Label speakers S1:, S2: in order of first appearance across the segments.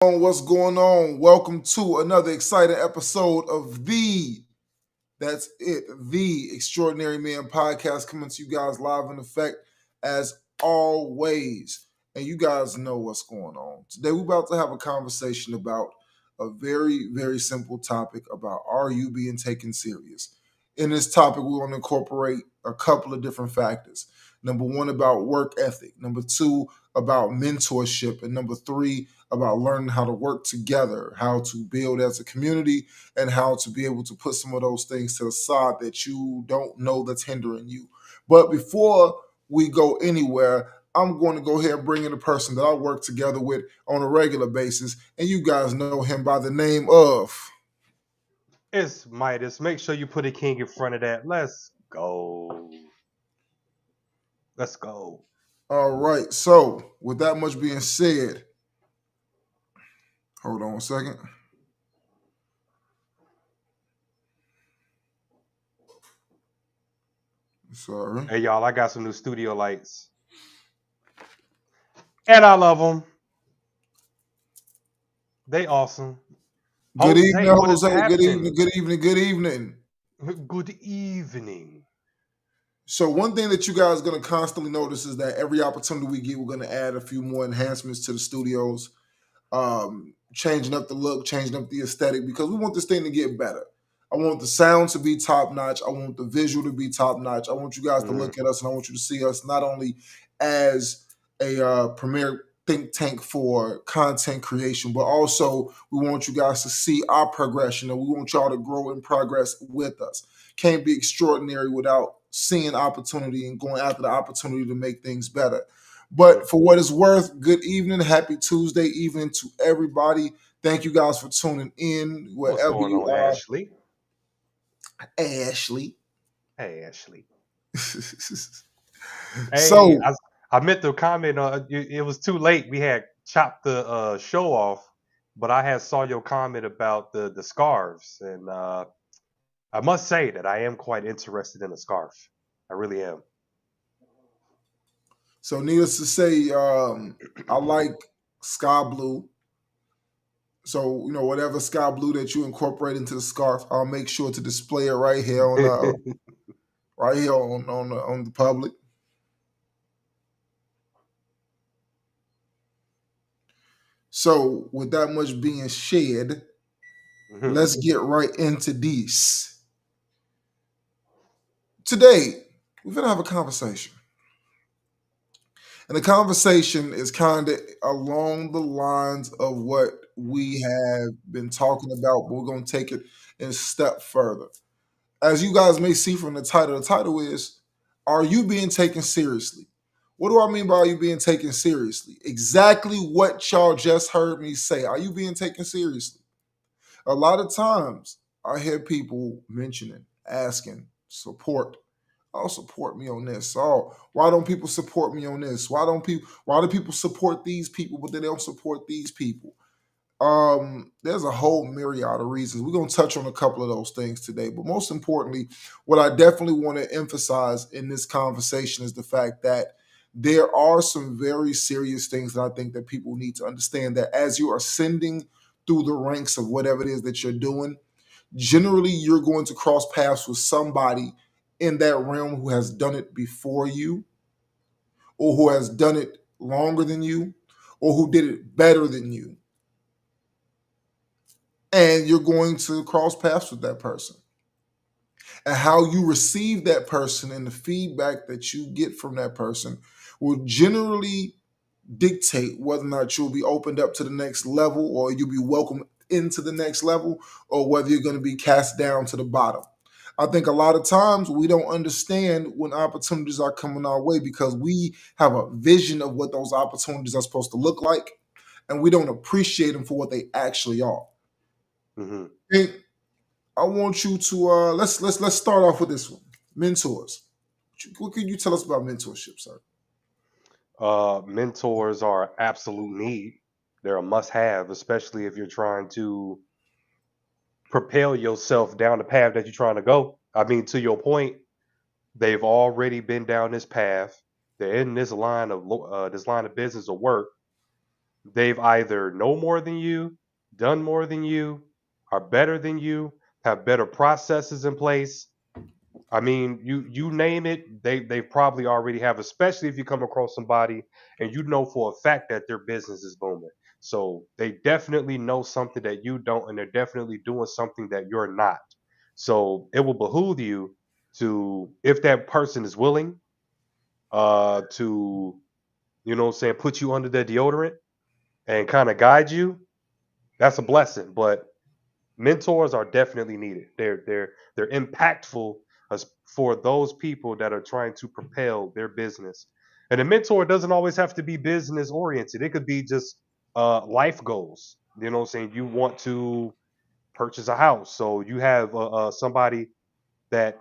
S1: What's going on? Welcome to another exciting episode of the Extraordinary Man podcast coming to you guys live in effect as always. And you guys know what's going on. Today we're about to have a conversation about a very, very simple topic about are you being taken serious? In this topic, we want to incorporate a couple of different factors. Number one, about work ethic. Number two, about mentorship. And number three, about learning how to work together, how to build as a community, and how to be able to put some of those things to the side that you don't know that's hindering you. But before we go anywhere, I'm going to go ahead and bring in a person that I work together with on a regular basis, and you guys know him by the name of.
S2: It's Midas. Make sure you put a king in front of that. Let's go. Let's go.
S1: All right, so with that much being said, hold on a second. Sorry.
S2: Hey, y'all, I got some new studio lights. And I love them. They awesome.
S1: Good evening,
S2: Jose, what is
S1: Jose. Good evening,
S2: happening?
S1: good evening, good evening.
S2: Good evening.
S1: So one thing that you guys are going to constantly notice is that every opportunity we get, we're going to add a few more enhancements to the studios, changing up the look, changing up the aesthetic, because we want this thing to get better. I want the sound to be top notch. I want the visual to be top notch. I want you guys to
S2: Mhm.
S1: look at us, and I want you to see us not only as a premier think tank for content creation, but also we want you guys to see our progression, and we want y'all to grow and progress with us. Can't be extraordinary without seeing opportunity and going after the opportunity to make things better.
S2: Mhm.
S1: But for what it's worth, good evening, happy Tuesday evening to everybody. Thank you guys for tuning in
S2: What's
S1: wherever
S2: going
S1: you
S2: on,
S1: are.
S2: Ashley?
S1: Ashley.
S2: Hey, Ashley. Hey,
S1: So
S2: I meant to comment. It was too late. We had chopped the show off, but I had saw your comment about the scarves, and I must say that I am quite interested in a scarf. I really am.
S1: so needless to say, I like sky blue. So whatever sky blue that you incorporate into the scarf, I'll make sure to display it right here on the public. So with that much being said,
S2: Mhm.
S1: let's get right into this. Today, we're gonna have a conversation. And the conversation is kind of along the lines of what we have been talking about, but we're going to take it a step further. As you guys may see from the title is Are You Being Taken Seriously? What do I mean by are you being taken seriously? Exactly what y'all just heard me say. Are you being taken seriously? A lot of times I hear people mentioning, asking, support. Oh, support me on this. Oh, why don't people support me on this? Why do people support these people, but they don't support these people? There's a whole myriad of reasons. We're gonna touch on a couple of those things today. But most importantly, what I definitely want to emphasize in this conversation is the fact that there are some very serious things that I think that people need to understand that as you are ascending through the ranks of whatever it is that you're doing, generally you're going to cross paths with somebody in that realm who has done it before you or who has done it longer than you or who did it better than you, and you're going to cross paths with that person. And how you receive that person and the feedback that you get from that person will generally dictate whether or not you'll be opened up to the next level or you'll be welcomed into the next level or whether you're going to be cast down to the bottom. I think a lot of times we don't understand when opportunities are coming our way because we have a vision of what those opportunities are supposed to look like and we don't appreciate them for what they actually are.
S2: Mhm.
S1: And I want you to let's start off with this one. Mentors. What can you tell us about mentorship, sir?
S2: Mentors are an absolute need. They're a must-have, especially if you're trying to propel yourself down the path that you're trying to go. I mean, to your point, they've already been down this path. They're in this line of business or work, They've either know more than you, done more than you, are better than you, have better processes in place. I mean, you name it, they probably already have, especially if you come across somebody and you know for a fact that their business is booming. So they definitely know something that you don't, and they're definitely doing something that you're not. So it will behoove you to, if that person is willing, to, you know what I'm saying, put you under their deodorant and kind of guide you, that's a blessing. But mentors are definitely needed. They're impactful as for those people that are trying to propel their business. And a mentor doesn't always have to be business oriented. It could be just life goals. You know what I'm saying? You want to purchase a house, so you have somebody that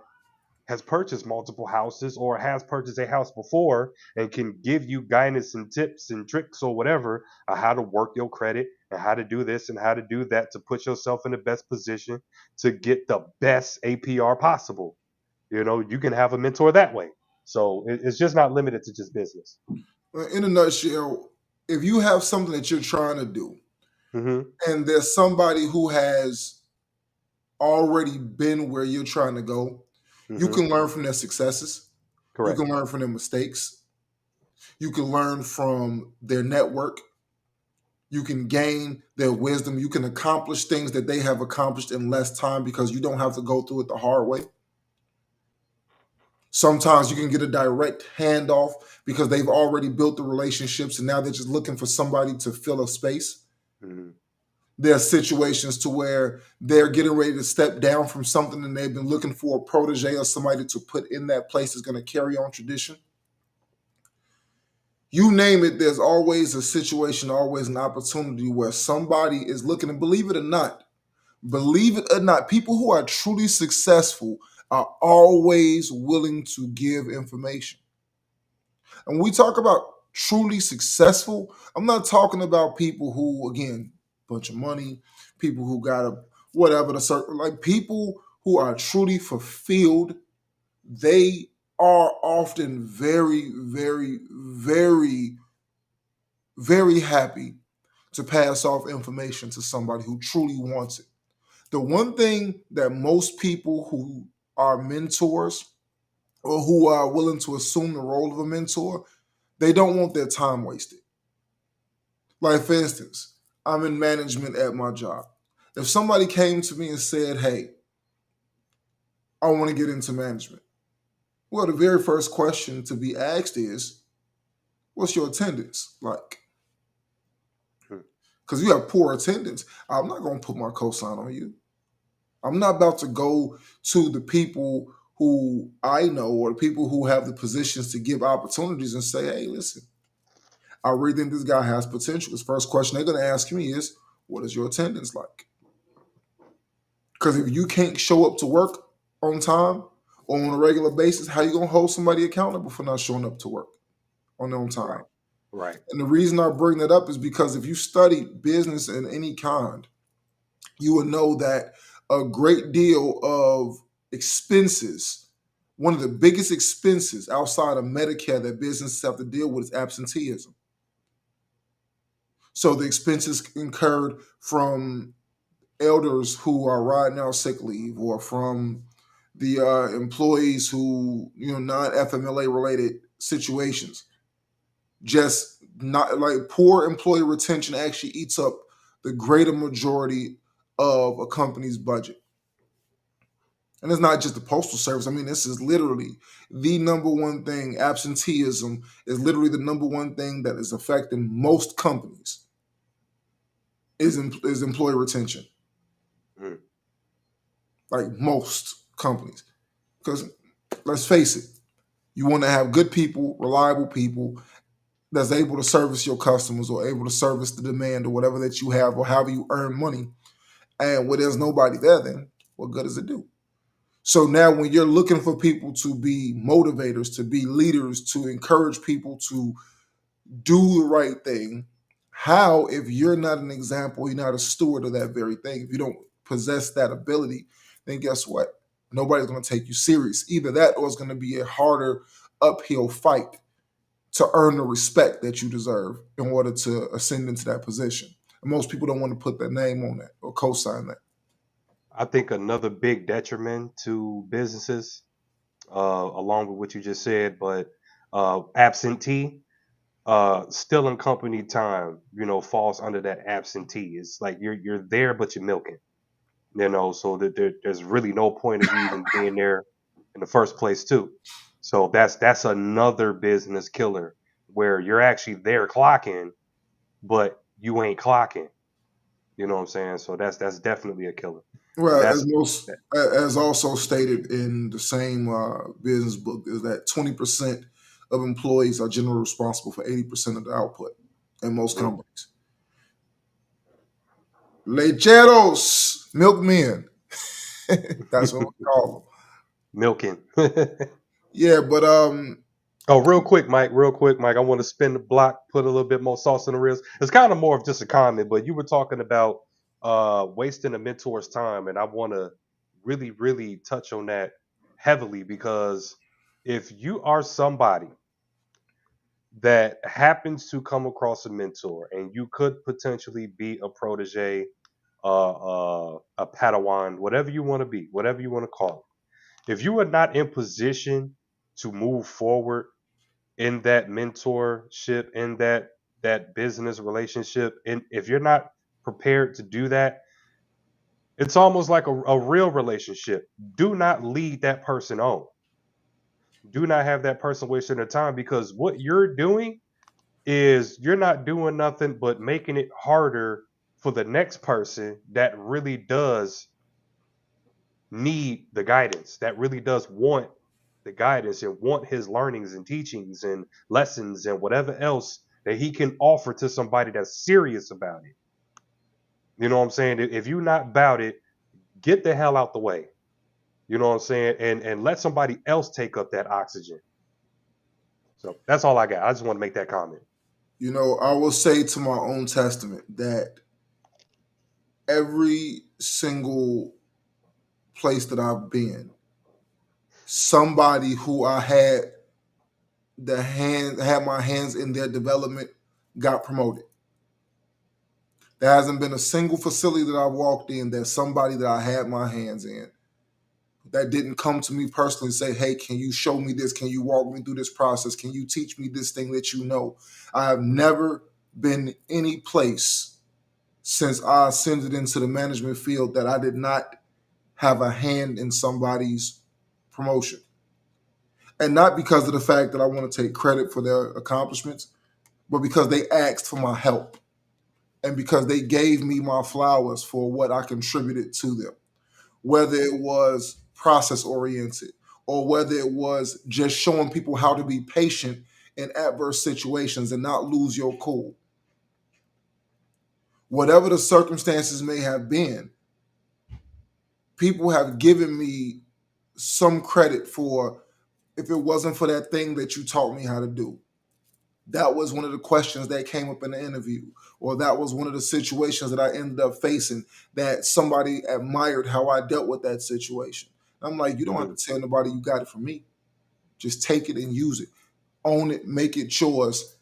S2: has purchased multiple houses or has purchased a house before and can give you guidance and tips and tricks or whatever on how to work your credit and how to do this and how to do that to put yourself in the best position to get the best APR possible. You know, you can have a mentor that way. So it's just not limited to just business.
S1: In a nutshell, if you have something that you're trying to do,
S2: Mm-hmm.
S1: and there's somebody who has already been where you're trying to go, you
S2: Mm-hmm.
S1: can learn from their successes. You
S2: Correct.
S1: can learn from their mistakes. You can learn from their network. You can gain their wisdom. You can accomplish things that they have accomplished in less time because you don't have to go through it the hard way. Sometimes you can get a direct handoff because they've already built the relationships and now they're just looking for somebody to fill a space.
S2: Mm-hmm.
S1: There are situations to where they're getting ready to step down from something and they've been looking for a protege or somebody to put in that place that's going to carry on tradition. You name it, there's always a situation, always an opportunity where somebody is looking, and believe it or not, people who are truly successful are always willing to give information. And when we talk about truly successful, I'm not talking about people who, again, bunch of money, people who got a whatever the circle, like people who are truly fulfilled. They are often very, very, very, very happy to pass off information to somebody who truly wants it. The one thing that most people who are mentors or who are willing to assume the role of a mentor, they don't want their time wasted. Like, for instance, I'm in management at my job. If somebody came to me and said, hey, I want to get into management, well, the very first question to be asked is, what's your attendance like? Because you have poor attendance, I'm not going to put my cosign on you. I'm not about to go to the people who I know or the people who have the positions to give opportunities and say, hey, listen, I really think this guy has potential. His first question they're going to ask me is, what is your attendance like? Because if you can't show up to work on time or on a regular basis, how you going to hold somebody accountable for not showing up to work on their own time?
S2: Right. Right.
S1: And the reason I bring that up is because if you study business in any kind, you will know that a great deal of expenses, one of the biggest expenses outside of Medicare that businesses have to deal with is absenteeism. So the expenses incurred from elders who are riding out sick leave or from the employees who, non FMLA related situations, just not like poor employee retention actually eats up the greater majority of a company's budget. And it's not just the postal service. I mean, this is literally the number one thing. Absenteeism is literally the number one thing that is affecting most companies is employee retention.
S2: Mm-hmm.
S1: Like most companies. Because let's face it, you want to have good people, reliable people that's able to service your customers or able to service the demand or whatever that you have or however you earn money. And where there's nobody there, then what good does it do? So now when you're looking for people to be motivators, to be leaders, to encourage people to do the right thing, how, if you're not an example, you're not a steward of that very thing, if you don't possess that ability, then guess what? Nobody's going to take you serious. Either that or it's going to be a harder uphill fight to earn the respect that you deserve in order to ascend into that position. And most people don't want to put their name on that or co-sign that.
S2: I think another big detriment to businesses, along with what you just said, but absentee, stealing company time, falls under that absentee. It's like you're there, but you're milking, so that there's really no point of you even being there in the first place, too. So that's another business killer where you're actually there clocking, but you ain't clocking. You know what I'm saying? So that's definitely a killer, and
S1: Well,
S2: that's
S1: as also stated in the same business book, is that 20% of employees are generally responsible for 80% of the output in most
S2: mm,
S1: companies. Lecheros, milkmen. That's what we call them.
S2: milking.
S1: Yeah, but
S2: Oh, real quick, Mike. I want to spin the block, put a little bit more sauce on the reels. It's kind of more of just a comment, but you were talking about wasting a mentor's time, and I want to really, really touch on that heavily because if you are somebody that happens to come across a mentor, and you could potentially be a protege, a Padawan, whatever you want to be, whatever you want to call it. If you are not in position to move forward in that mentorship, in that business relationship, and if you're not prepared to do that, it's almost like a real relationship. Do not lead that person on. Do not have that person wasting their time because what you're doing is you're not doing nothing but making it harder for the next person that really does need the guidance, that really does want the guidance and want his learnings and teachings and lessons and whatever else that he can offer to somebody that's serious about it. You know what I'm saying? If you're not about it, get the hell out the way. You know what I'm saying? And let somebody else take up that oxygen. So that's all I got. I just want to make that comment.
S1: I will say to my own testament that every single place that I've been, somebody who I had my hands in their development got promoted. There hasn't been a single facility that I walked in that somebody that I had my hands in that didn't come to me personally and say, hey, can you show me this? Can you walk me through this process? Can you teach me this thing that you know? I have never been any place since I ascended into the management field that I did not have a hand in somebody's promotion. And not because of the fact that I want to take credit for their accomplishments, but because they asked for my help and because they gave me my flowers for what I contributed to them, whether it was process oriented or whether it was just showing people how to be patient in adverse situations and not lose your cool. Whatever the circumstances may have been, people have given me some credit for if it wasn't for that thing that you taught me how to do. That was one of the questions that came up in the interview, or that was one of the situations that I ended up facing that somebody admired how I dealt with that situation. I'm like, you don't have
S2: Hmm.
S1: to tell nobody you got it from me. Just take it and use it. Own it, make it yours,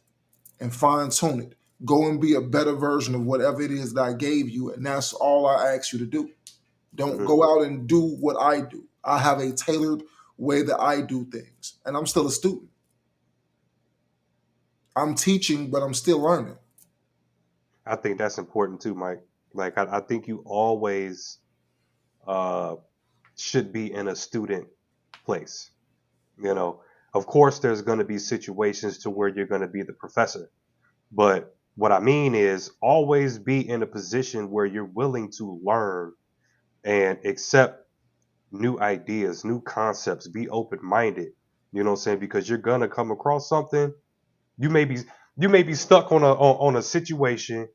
S1: and fine tune it. Go and be a better version of whatever it is that I gave you, and that's all I ask you to do. Don't
S2: Hmm.
S1: go out and do what I do. I have a tailored way that I do things, and I'm still a student. I'm teaching, but I'm still learning.
S2: I think that's important too, Mike. Like I think you always uh, should be in a student place. You know, of course, there's going to be situations to where you're going to be the professor, but what I mean is always be in a position where you're willing to learn and accept new ideas, new concepts, be open minded. You know what I'm saying? Because you're gonna come across something. You may be you may be stuck on a situation,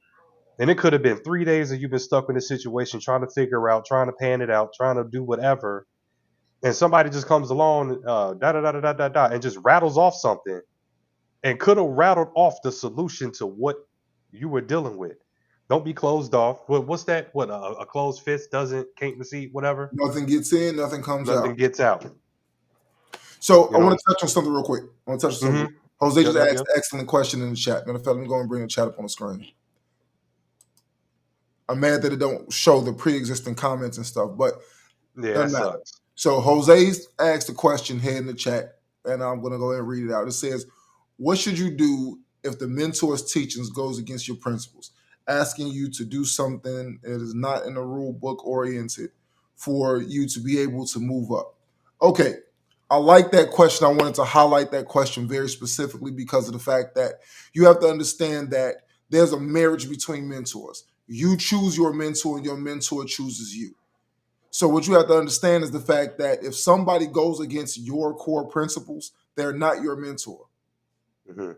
S2: and it could have been 3 days that you've been stuck in a situation trying to figure out, trying to pan it out, trying to do whatever, and somebody just comes along, da da da da da da da, and just rattles off something, and could have rattled off the solution to what you were dealing with. Don't be closed off. What's that? What a closed fist doesn't can't receive whatever.
S1: Nothing gets in, nothing comes out.
S2: Nothing gets out.
S1: So I
S2: You know.
S1: want to touch on something real quick. I want to touch on something.
S2: Hmm.
S1: Jose
S2: Yep,
S1: just
S2: yep,
S1: asked
S2: yep.
S1: an excellent question in the chat. Matter of fact, let me go and bring the chat up on the screen. I'm mad that it don't show the pre-existing comments and stuff, but
S2: Yeah, that
S1: doesn't matter.
S2: sucks.
S1: So Jose's asked a question here in the chat, and I'm going to go ahead and read it out. It says, "What should you do if the mentor's teachings goes against your principles, asking you to do something that is not in the rule book oriented for you to be able to move up?" Okay, I like that question. I wanted to highlight that question very specifically because of the fact that you have to understand that there's a marriage between mentors. You choose your mentor, and your mentor chooses you. So what you have to understand is the fact that if somebody goes against your core principles, they're not your mentor.
S2: Hmm.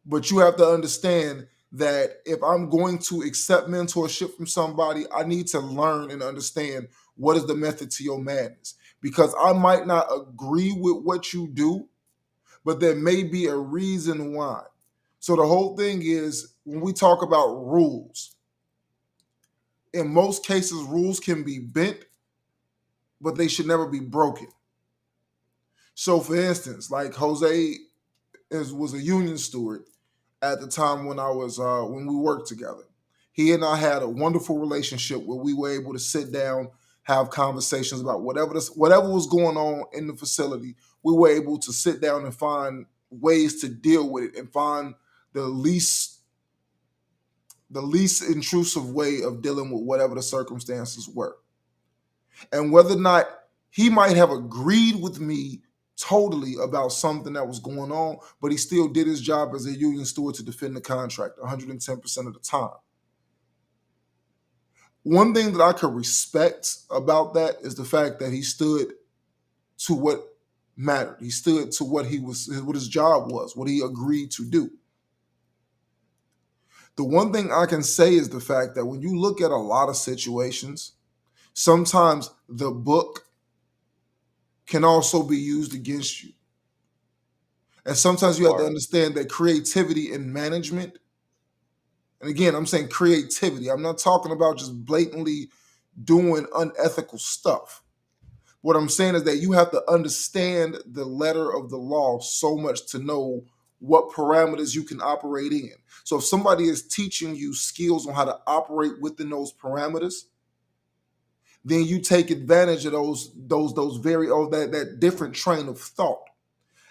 S1: But you have to understand that if I'm going to accept mentorship from somebody, I need to learn and understand what is the method to your madness. Because I might not agree with what you do, but there may be a reason why. So the whole thing is when we talk about rules, in most cases, rules can be bent, but they should never be broken. So, for instance, like Jose was a union steward at the time when I was when we worked together. He and I had a wonderful relationship where we were able to sit down, have conversations about whatever was going on in the facility. We were able to sit down and find ways to deal with it and find the least the least intrusive way of dealing with whatever the circumstances were. And whether or not he might have agreed with me totally about something that was going on, but he still did his job as a union steward to defend the contract 110% of the time. One thing that I could respect about that is the fact that he stood to what mattered. He stood to what his job was, what he agreed to do. The one thing I can say is the fact that when you look at a lot of situations, sometimes the book can also be used against you. And sometimes you have to
S2: Or
S1: understand that creativity in management, and again, I'm saying creativity. I'm not talking about just blatantly doing unethical stuff. What I'm saying is that you have to understand the letter of the law so much to know what parameters you can operate in. So if somebody is teaching you skills on how to operate within those parameters, then you take advantage of those very that different train of thought.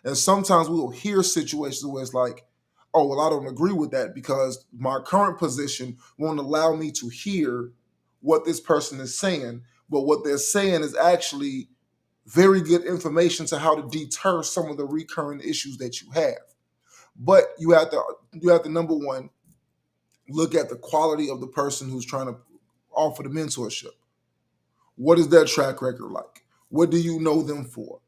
S1: And sometimes we will hear situations where it's like, oh, well, I don't agree with that because my current position won't allow me to hear what this person is saying. But what they're saying is actually very good information to how to deter some of the recurring issues that you have. But you have to number one, look at the quality of the person who's trying to offer the mentorship. What is their track record like? What do you know them for?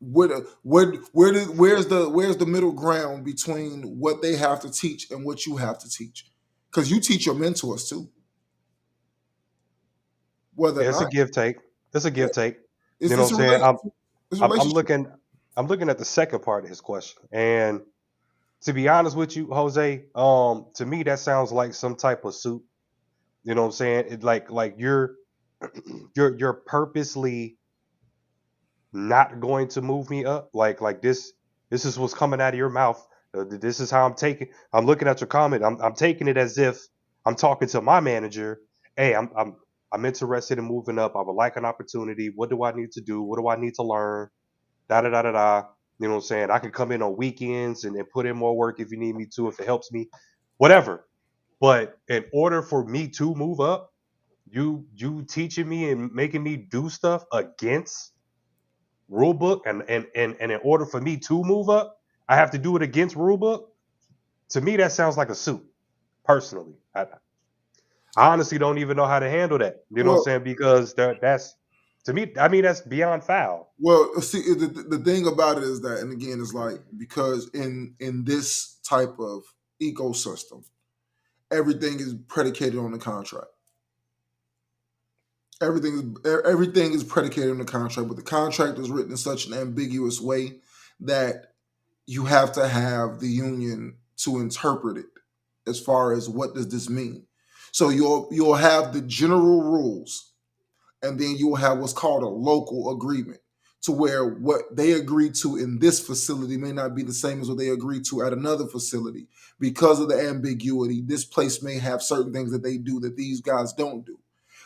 S1: Where's the middle ground between what they have to teach and what you have to teach? Because you teach your mentors too, whether or
S2: yeah, it's a
S1: not.
S2: give take. It's a
S1: Yeah,
S2: give take.
S1: it's
S2: You know what
S1: it's
S2: I'm
S1: a
S2: saying?
S1: relation, it's a
S2: I'm
S1: relationship.
S2: looking at the second part of his question. And to be honest with you, Jose, to me that sounds like some type of suit. You know what I'm saying? It like you're you're purposely not going to move me up. Like this is what's coming out of your mouth. This is how I'm looking at your comment. I'm taking it as if I'm talking to my manager. Hey, I'm interested in moving up. I would like an opportunity. What do I need to do? What do I need to learn? Da da da da da. You know what I'm saying? I can come in on weekends and put in more work if you need me to, if it helps me, whatever. But in order for me to move up, you teaching me and making me do stuff against rule book, and in order for me to move up, I have to do it against rule book. To me, that sounds like a suit. Personally, I honestly don't even know how to handle that. You know what I'm
S1: Well,
S2: saying? Because that's to me. I mean, that's beyond foul.
S1: see, the thing about it is that, and again, it's like because in this type of ecosystem, everything is predicated on the contract. Everything is predicated on the contract, but the contract is written in such an ambiguous way that you have to have the union to interpret it as far as what does this mean. So you'll have the general rules, and then you'll have what's called a local agreement. to where what they agree to in this facility may not be the same as what they agree to at another facility. Because of the ambiguity, this place may have certain things that they do that these guys don't do.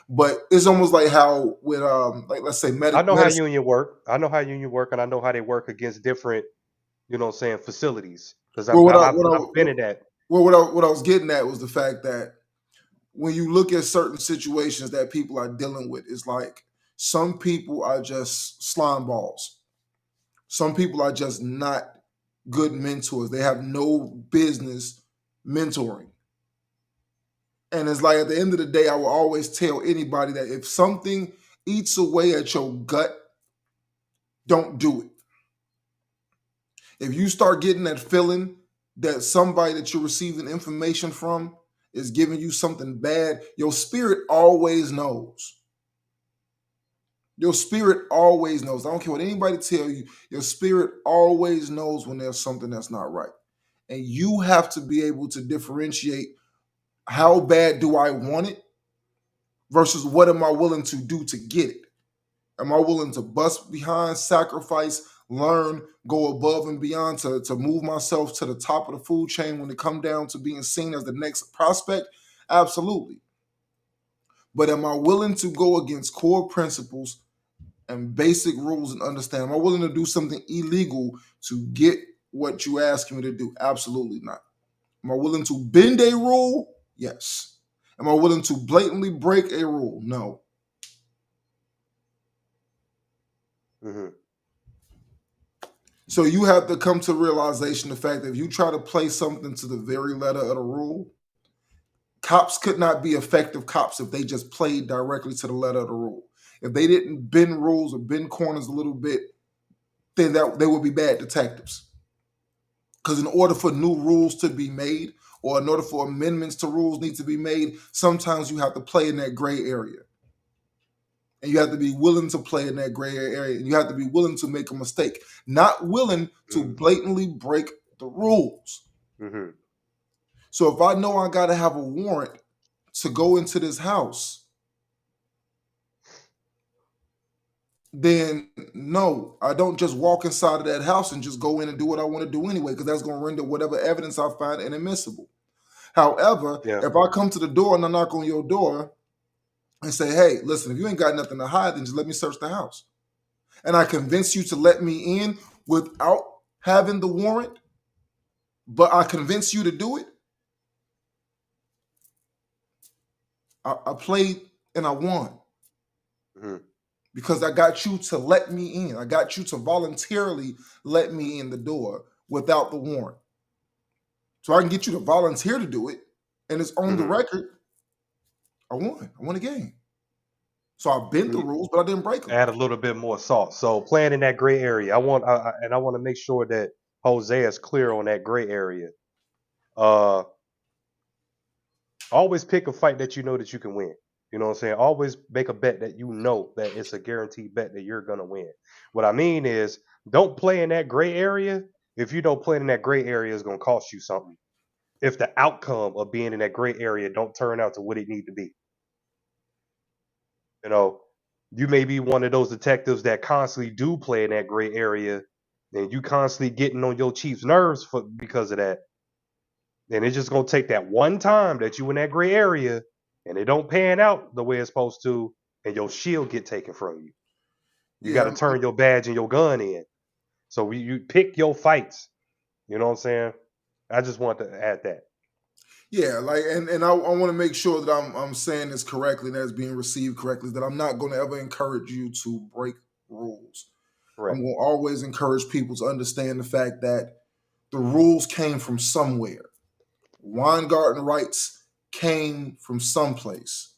S1: But it's almost like how with like let's say
S2: I know how
S1: medicine.
S2: union work. I know how union work, and I know how they work against different, facilities. Because
S1: Well,
S2: I've been in that.
S1: what I was getting at was the fact that when you look at certain situations that people are dealing with, it's like some people are just slime balls. Some people are just not good mentors. They have no business mentoring. And it's like at the end of the day, I will always tell anybody that if something eats away at your gut, don't do it. If you start getting that feeling that somebody that you're receiving information from is giving you something bad, your spirit always knows. Your spirit always knows. I don't care what anybody tell you. Your spirit always knows when there's something that's not right. And you have to be able to differentiate how bad do I want it versus what am I willing to do to get it. Am I willing to bust behind, sacrifice, learn, go above and beyond to move myself to the top of the food chain when it come down to being seen as the next prospect? Absolutely. But am I willing to go against core principles and basic rules and understand? Am I willing to do something illegal to get what you ask me to do? Absolutely not. Am I willing to bend a rule? Yes. Am I willing to blatantly break a rule? No.
S2: Hmm.
S1: So you have to come to realization the fact that if you try to play something to the very letter of the rule, cops could not be effective cops if they just played directly to the letter of the rule. If they didn't bend rules or bend corners a little bit, then that they would be bad detectives. Because in order for new rules to be made, or in order for amendments to rules need to be made, sometimes you have to play in that gray area. And you have to be willing to play in that gray area. And you have to be willing to make a mistake, not willing to blatantly break the rules.
S2: Hmm.
S1: So if I know I got to have a warrant to go into this house, then no, I don't just walk inside of that house and just go in and do what I want to do anyway, because that's going to render whatever evidence I find inadmissible. However,
S2: Yeah.
S1: if I come to the door and I knock on your door and say, hey, listen, if you ain't got nothing to hide, then just let me search the house. And I convince you to let me in without having the warrant, but I convince you to do it, I played and I won.
S2: Hmm.
S1: Because I got you to let me in. I got you to voluntarily let me in the door without the warrant. So I can get you to volunteer to do it, and it's on the
S2: Hmm.
S1: record. I won. I won a game. So I bent the rules, but I didn't break them.
S2: Add a little bit more salt. So playing in that gray area, I want to make sure that Jose is clear on that gray area. Uh, Always pick a fight that you know that you can win. You know what I'm saying? Always make a bet that you know that it's a guaranteed bet that you're gonna win. What I mean is, don't play in that gray area. If you don't play in that gray area, it's gonna cost you something. If the outcome of being in that gray area don't turn out to what it need to be, you know, you may be one of those detectives that constantly do play in that gray area, and you constantly getting on your chief's nerves for because of that. And it's just gonna take that one time that you in that gray area and it don't pan out the way it's supposed to, and your shield get taken from you. You got
S1: Yeah,
S2: to turn your badge and your gun in. So you pick your fights. You know what I'm saying? I just want to add that.
S1: yeah, like, and I want to make sure that I'm saying this correctly and that it's being received correctly. That I'm not going to ever encourage you to break rules. I'm
S2: Correct.
S1: going to always encourage people to understand the fact that the rules came from somewhere. Weingarten rights came from someplace.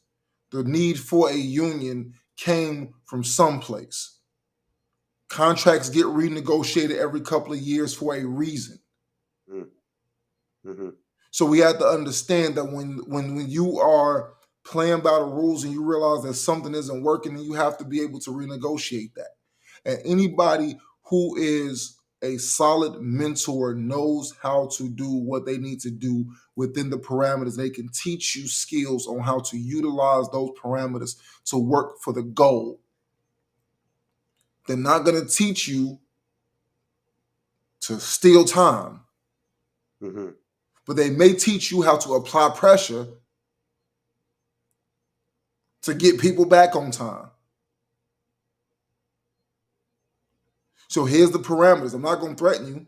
S1: The need for a union came from someplace. Contracts get renegotiated every couple of years for a reason.
S2: Mm-hmm.
S1: So we have to understand that when you are playing by the rules and you realize that something isn't working, then you have to be able to renegotiate that. And anybody who is a solid mentor knows how to do what they need to do within the parameters. They can teach you skills on how to utilize those parameters to work for the goal. They're not going to teach you to steal time, but they may teach you how to apply pressure to get people back on time. So here's the parameters. I'm not going to threaten you.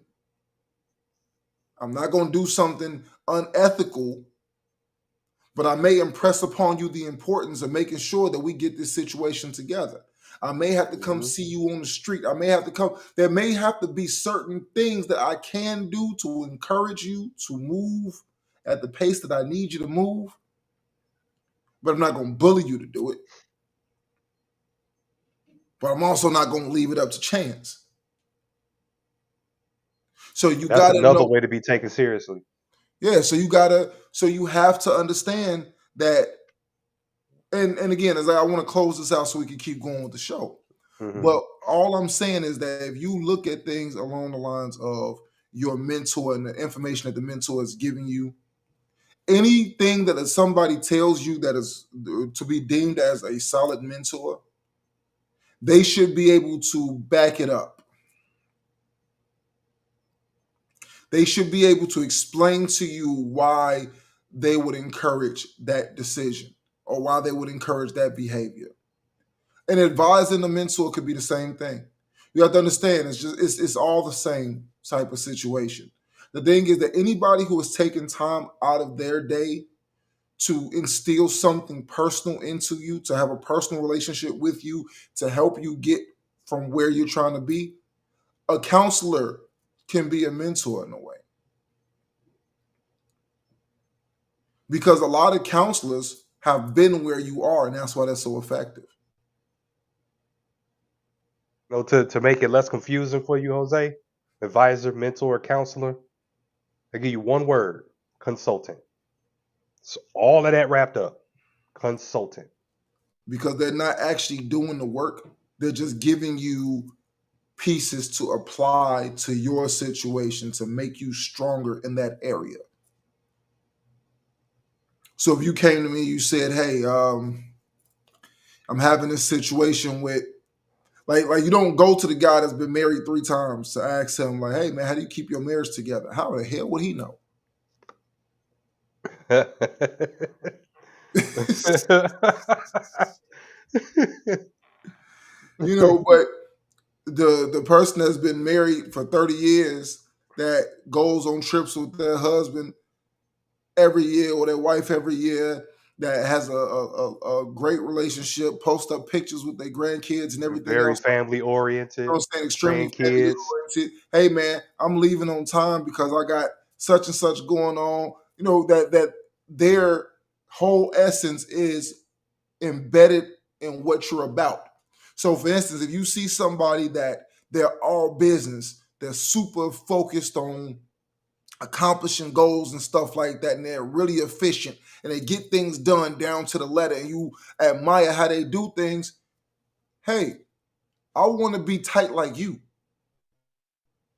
S1: I'm not going to do something unethical, but I may impress upon you the importance of making sure that we get this situation together. I may have to come see you on the street. I may have to come. There may have to be certain things that I can do to encourage you to move at the pace that I need you to move, but I'm not going to bully you to do it. But I'm also not going to leave it up to chance. So you got to know.
S2: Another way to be taken seriously.
S1: Yeah, so you have to understand that, and again, as I want to close this out so we can keep going with the show. But all I'm saying is that if you look at things along the lines of your mentor and the information that the mentor is giving you, anything that somebody tells you that is to be deemed as a solid mentor, they should be able to back it up. They should be able to explain to you why they would encourage that decision or why they would encourage that behavior. And advising the mentor could be the same thing. You have to understand, it's all the same type of situation. The thing is that anybody who has taken time out of their day to instill something personal into you, to have a personal relationship with you, to help you get from where you're trying to be, a counselor can be a mentor in a way. Because a lot of counselors have been where you are, and that's why they're so effective.
S2: To make it less confusing for you, Jose, advisor, mentor, counselor, I give you one word: consultant. So all of that wrapped up, consultant.
S1: Because they're not actually doing the work; they're just giving you pieces to apply to your situation to make you stronger in that area. So if you came to me, you said, "Hey, I'm having this situation with." Like you don't go to the guy that's been married 3 times to ask him, like, "Hey, man, how do you keep your marriage together?" How the hell would he know? But the person that's been married for 30 years that goes on trips with their husband every year or their wife every year, that has a great relationship, post up pictures with their grandkids and everything
S2: very
S1: else.
S2: family oriented.
S1: Extremely family oriented. Hey man, I'm leaving on time because I got such and such going on. That their whole essence is embedded in what you're about. So for instance, if you see somebody that they're all business, they're super focused on accomplishing goals and stuff like that, and they're really efficient and they get things done down to the letter, and you admire how they do things, hey, I want to be tight like you.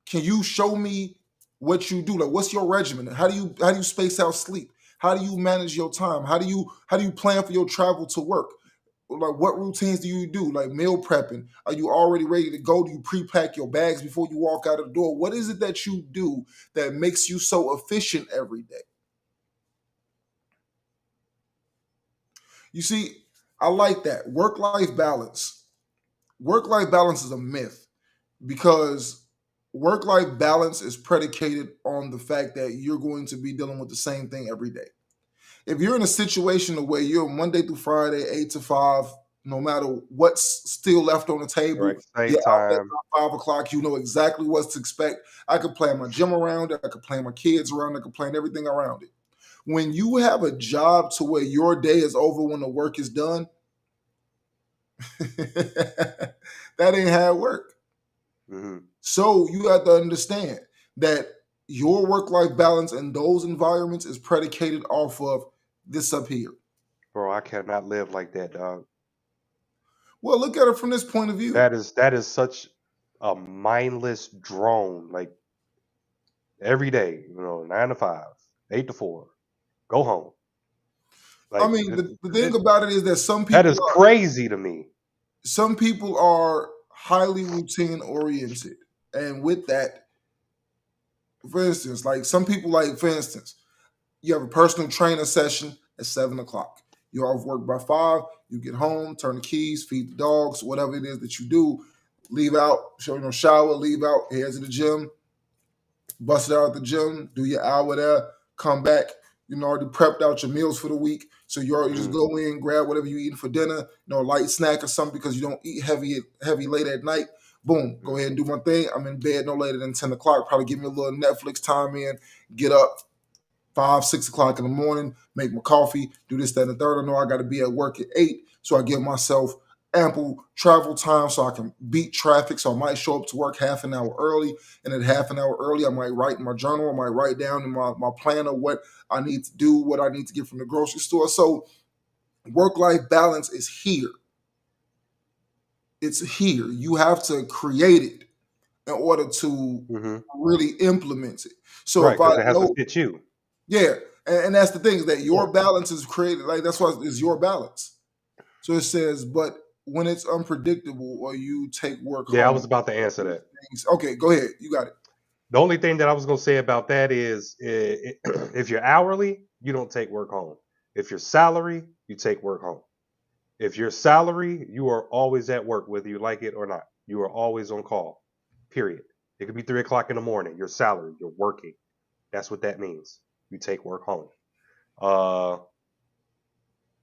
S1: Can you show me what you do? Like, what's your regimen? How do you space out sleep? How do you manage your time? How do you plan for your travel to work? Like, what routines do you do? Like meal prepping. Are you already ready to go? Do you pre-pack your bags before you walk out of the door? What is it that you do that makes you so efficient every day? You see, I like that. Work-life balance. Work-life balance is a myth because work-life balance is predicated on the fact that you're going to be dealing with the same thing every day. If you're in a situation where you're Monday through Friday, 8 to 5, no matter what's still left on the table,
S2: right, same time.
S1: 5 o'clock, you know exactly what to expect. I could plan my gym around it. I could plan my kids around it. I could plan everything around it. When you have a job to where your day is over when the work is done, that ain't how it works. So you have to understand that your work-life balance in those environments is predicated off of this up here.
S2: Bro, I cannot live like that, dog.
S1: Well, look at it from this point of view.
S2: That is such a mindless drone. Like every day, 9 to 5, 8 to 4, go home.
S1: Like, the thing about it is that some people
S2: that is crazy to me.
S1: Some people are highly routine oriented. And with that, for instance, like some people, like for instance, you have a personal trainer session at 7 o'clock. You're off work by 5. You get home, turn the keys, feed the dogs, whatever it is that you do. Leave out, shower, leave out, head to the gym, bust it out at the gym, do your hour there, come back. Already prepped out your meals for the week. So you already just
S2: Mhm,
S1: go in, grab whatever you eating for dinner, a light snack or something because you don't eat heavy late at night. Boom, go
S2: mhm,
S1: ahead and do my thing. I'm in bed no later than 10 o'clock. Probably give me a little Netflix time in, get up, 5, 6 o'clock in the morning, make my coffee, do this, that, and the third. I know I got to be at work at 8, so I give myself ample travel time so I can beat traffic. So I might show up to work half an hour early, and at half an hour early, I might write in my journal, I might write down in my planner what I need to do, what I need to get from the grocery store. So work-life balance is here. It's here. You have to create it in order to
S2: mhm.
S1: really implement it. So
S2: Right,
S1: if I
S2: because it has to
S1: know
S2: fit you.
S1: Yeah, and that's the thing is that
S2: Yeah.
S1: your balance is created. Like that's why it's your balance. So it says, but when it's unpredictable or you take work
S2: Yeah, I
S1: home,
S2: was about to answer that.
S1: things. Okay, go ahead. You got it.
S2: The only thing that I was gonna say about that is, if you're hourly, you don't take work home. If you're salary, you take work home. If you're salary, you are always at work, whether you like it or not. You are always on call. Period. It could be 3 o'clock in the morning. You're salary. You're working. That's what that means. You take work home. Uh,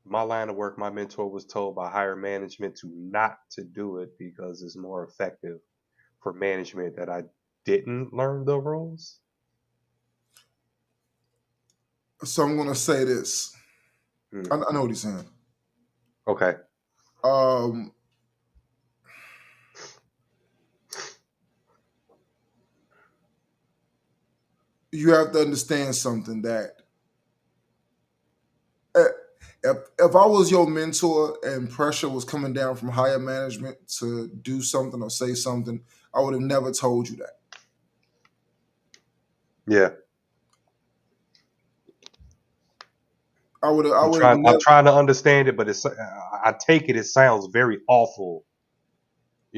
S2: my line of work, my mentor was told by higher management to not to do it because it's more effective for management that I didn't learn the rules.
S1: So I'm gonna say this.
S2: Hmm.
S1: I know what he's saying.
S2: Okay.
S1: Um, you have to understand something that uh, if I was your mentor and pressure was coming down from higher management to do something or say something, I would have never told you that.
S2: Yeah.
S1: I
S2: I'm
S1: would have
S2: trying. I'm
S1: never.
S2: trying to understand it, but it's. I take it. It sounds very awful.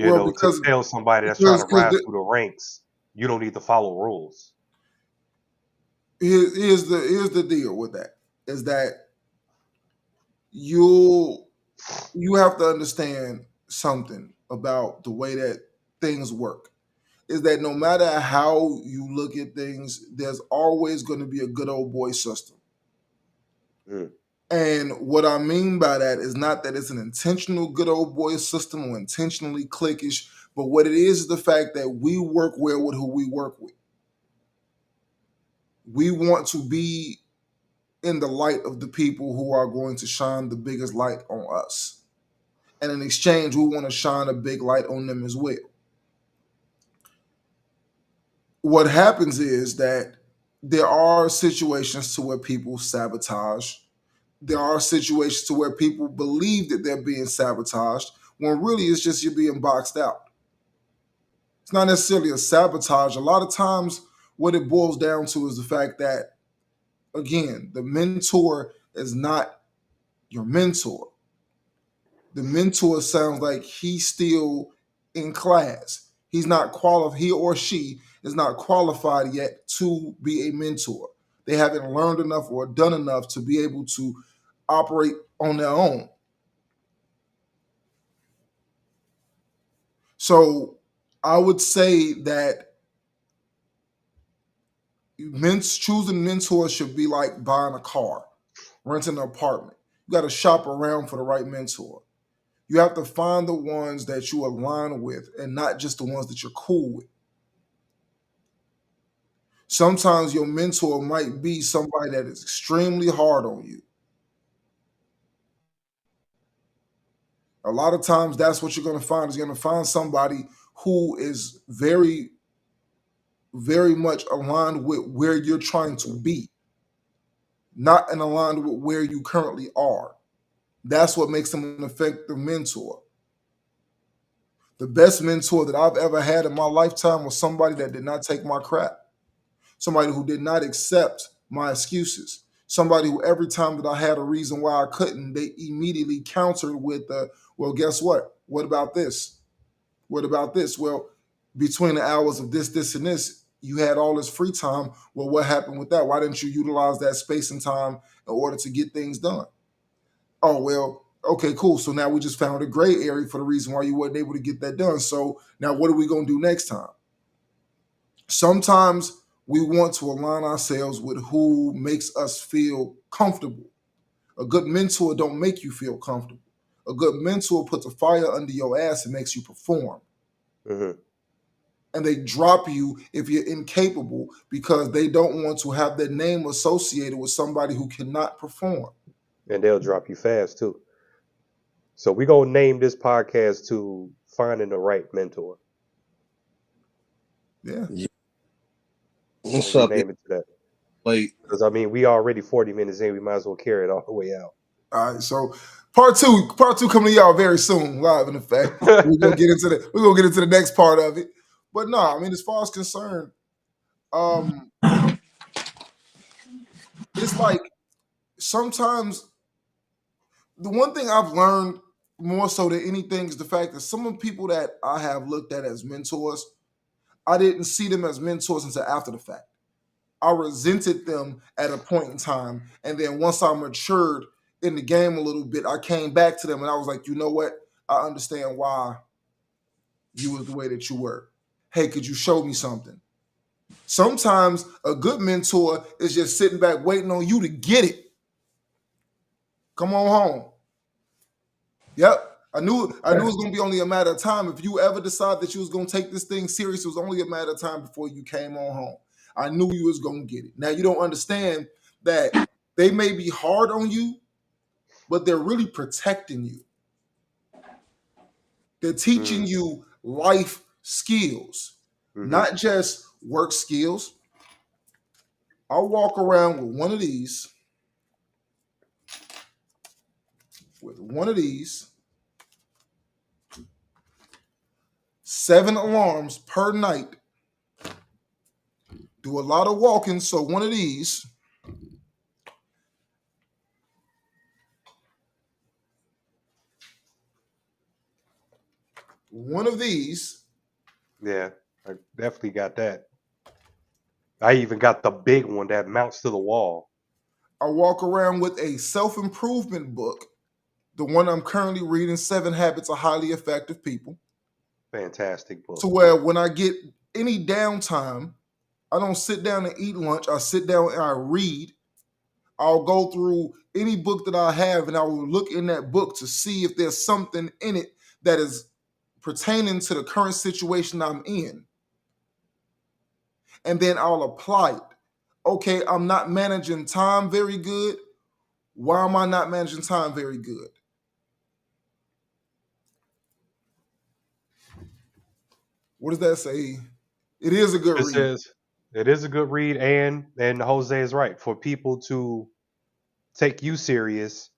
S1: Well,
S2: To tell somebody that's trying
S1: because
S2: to rise through the ranks, you don't need to follow rules.
S1: here's the deal with that is that you you have to understand something about the way that things work is that no matter how you look at things, there's always going to be a good old boy system.
S2: Mm,
S1: And what I mean by that is not that it's an intentional good old boy system or intentionally cliquish, but what it is the fact that we work well with who we work with. We want to be in the light of the people who are going to shine the biggest light on us. And in exchange, we want to shine a big light on them as well. What happens is that there are situations to where people sabotage. There are situations to where people believe that they're being sabotaged when really it's just you're being boxed out. It's not necessarily a sabotage. A lot of times, what it boils down to is the fact that, again, the mentor is not your mentor. The mentor sounds like he's still in class. He's not qualified. He or she is not qualified yet to be a mentor. They haven't learned enough or done enough to be able to operate on their own. So I would say that choosing mentors should be like buying a car, renting an apartment. You got to shop around for the right mentor. You have to find the ones that you align with and not just the ones that you're cool with. Sometimes your mentor might be somebody that is extremely hard on you. A lot of times that's what you're going to find is you're going to find somebody who is very, very much aligned with where you're trying to be, not in aligned with where you currently are. That's what makes them an effective mentor. The best mentor that I've ever had in my lifetime was somebody that did not take my crap, somebody who did not accept my excuses, somebody who every time that I had a reason why I couldn't, they immediately countered with, well, guess what? What about this? What about this? Well, between the hours of this, and this, you had all this free time. Well, what happened with that? Why didn't you utilize that space and time in order to get things done? Oh, well, okay, cool. So now we just found a gray area for the reason why you weren't able to get that done. So now what are we going to do next time? Sometimes we want to align ourselves with who makes us feel comfortable. A good mentor don't make you feel comfortable. A good mentor puts a fire under your ass and makes you perform.
S2: Mm-hmm.
S1: And they drop you if you're incapable because they don't want to have their name associated with somebody who cannot perform.
S2: And they'll drop you fast too. So we're gonna name this podcast to Finding the Right Mentor.
S1: Yeah.
S3: What's
S2: We'll
S3: up?
S2: name it to that.
S3: Wait,
S2: Because I mean, we already 40 minutes in. We might as well carry it all the way out.
S1: All right, so part two coming to y'all very soon, live in effect. We're gonna get into the next part of it. But no, I mean, as far as concerned, it's like sometimes the one thing I've learned more so than anything is the fact that some of the people that I have looked at as mentors, I didn't see them as mentors until after the fact. I resented them at a point in time, and then once I matured in the game a little bit, I came back to them and I was like, you know what? I understand why you was the way that you were. Hey, could you show me something? Sometimes a good mentor is just sitting back waiting on you to get it. Come on home. Yep. I knew it was going to be only a matter of time. If you ever decide that you was going to take this thing serious, it was only a matter of time before you came on home. I knew you was going to get it. Now, you don't understand that they may be hard on you, but they're really protecting you. They're teaching you life skills, not just work skills. I'll walk around with one of these, 7 alarms per night, do a lot of walking, so one of these,
S2: Yeah, I definitely got that. I even got the big one that mounts to the wall.
S1: I walk around with a self-improvement book, the one I'm currently reading, 7 Habits of Highly Effective People.
S2: Fantastic book.
S1: To where when I get any downtime, I don't sit down and eat lunch. I sit down and I read. I'll go through any book that I have and I will look in that book to see if there's something in it that is pertaining to the current situation I'm in. And then I'll apply it. Okay, I'm not managing time very good. Why am I not managing time very good? What does that say? It is a good read.
S2: It is a good read, and Jose is right. For people to take you serious,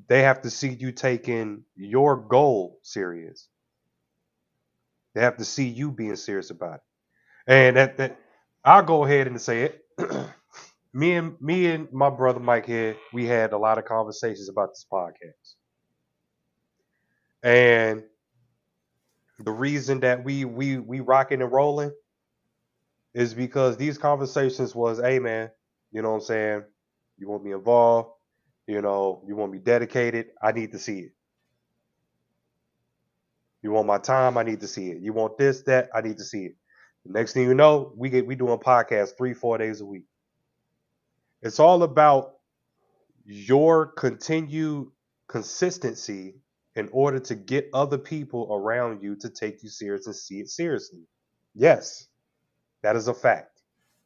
S2: they have to see you taking your goal serious. They have to see you being serious about it. And that I'll go ahead and say it. me and my brother Mike here, we had a lot of conversations about this podcast. And the reason that we rocking and rolling is because these conversations was, hey man, you know what I'm saying? You want me involved, you know, you want me dedicated, I need to see it. You want my time, I need to see it. You want this, that, I need to see it. The next thing you know, we doing podcasts 3-4 days a week. It's all about your continued consistency in order to get other people around you to take you serious and see it seriously. Yes, that is a fact.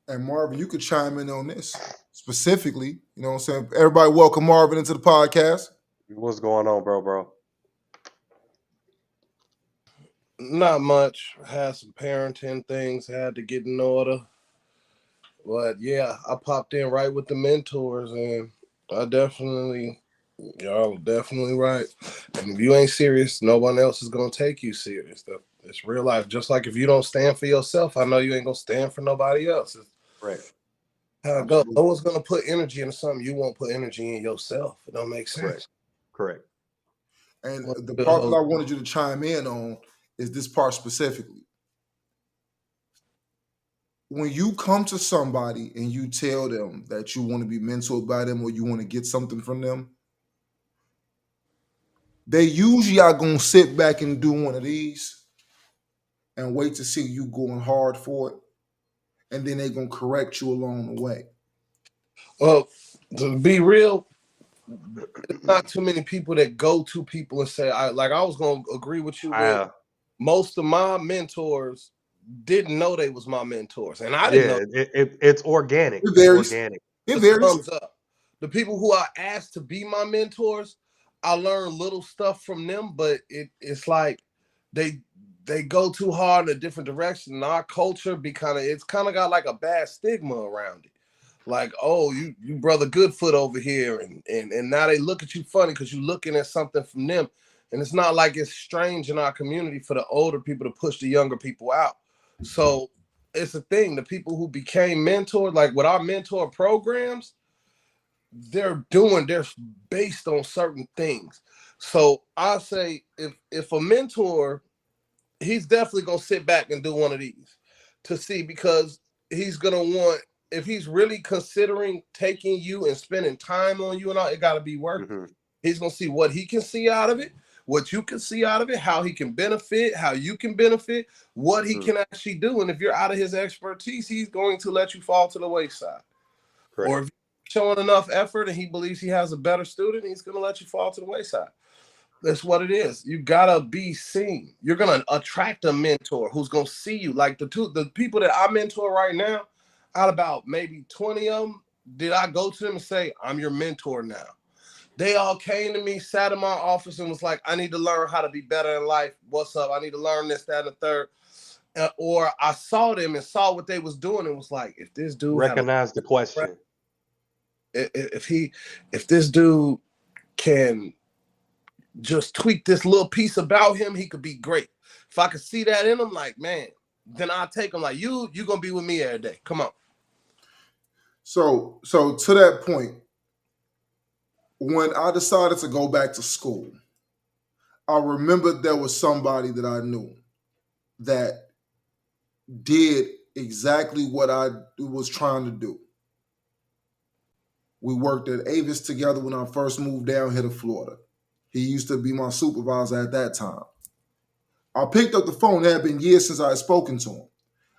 S1: And Marvin, you could chime in on this specifically. You know what I'm saying? Everybody welcome Marvin into the podcast.
S2: What's going on, bro?
S3: not much. Had some parenting things had to get in order. But yeah, I popped in right with the mentors, and y'all are definitely right. And if you ain't serious, no one else is gonna take you serious. It's real life. Just like if you don't stand for yourself, I know you ain't gonna stand for nobody else.
S2: Right.
S3: How it goes. No one's gonna put energy into something you won't put energy in yourself. It don't make sense.
S2: Correct.
S1: And the part that I wanted you to chime in on is this part specifically. When you come to somebody and you tell them that you want to be mentored by them or you want to get something from them, they usually are going to sit back and do one of these and wait to see you going hard for it. And then they're going to correct you along the way.
S3: Well, to be real, there's not too many people that go to people and say, I was going to agree with you with most of my mentors didn't know they was my mentors. And I didn't know.
S2: It's organic.
S1: It varies.
S2: Organic.
S1: It varies.
S3: Thumbs up. The people who I asked to be my mentors, I learned little stuff from them, but it's like they go too hard in a different direction. And our culture it's kind of got like a bad stigma around it. Like, oh, you brother Goodfoot over here, and now they look at you funny because you're looking at something from them. And it's not like it's strange in our community for the older people to push the younger people out. So it's a thing. The people who became mentored, like with our mentor programs, they're based on certain things. So I say if a mentor, he's definitely gonna sit back and do one of these to see, because he's gonna want, if he's really considering taking you and spending time on you and all, it gotta be worth it. He's gonna see what he can see out of it, what you can see out of it, how he can benefit, how you can benefit, what he can actually do. And if you're out of his expertise, he's going to let you fall to the wayside. Correct. Or if you're showing enough effort and he believes he has a better student, he's going to let you fall to the wayside. That's what it is. You gotta be seen. You're gonna attract a mentor who's gonna see you. Like the people that I mentor right now, out about maybe 20 of them, did I go to them and say, I'm your mentor now? They all came to me, sat in my office, and was like, I need to learn how to be better in life. What's up? I need to learn this, that, and the third. Or I saw them and saw what they was doing and was like, if this dude
S2: recognize the question.
S3: If this dude can just tweak this little piece about him, he could be great. If I could see that in him, like, man, then I'll take him. Like, you gonna be with me every day. Come on.
S1: So to that point, when I decided to go back to school, I remembered there was somebody that I knew that did exactly what I was trying to do. We worked at Avis together when I first moved down here to Florida. He used to be my supervisor at that time. I picked up the phone. It had been years since I had spoken to him.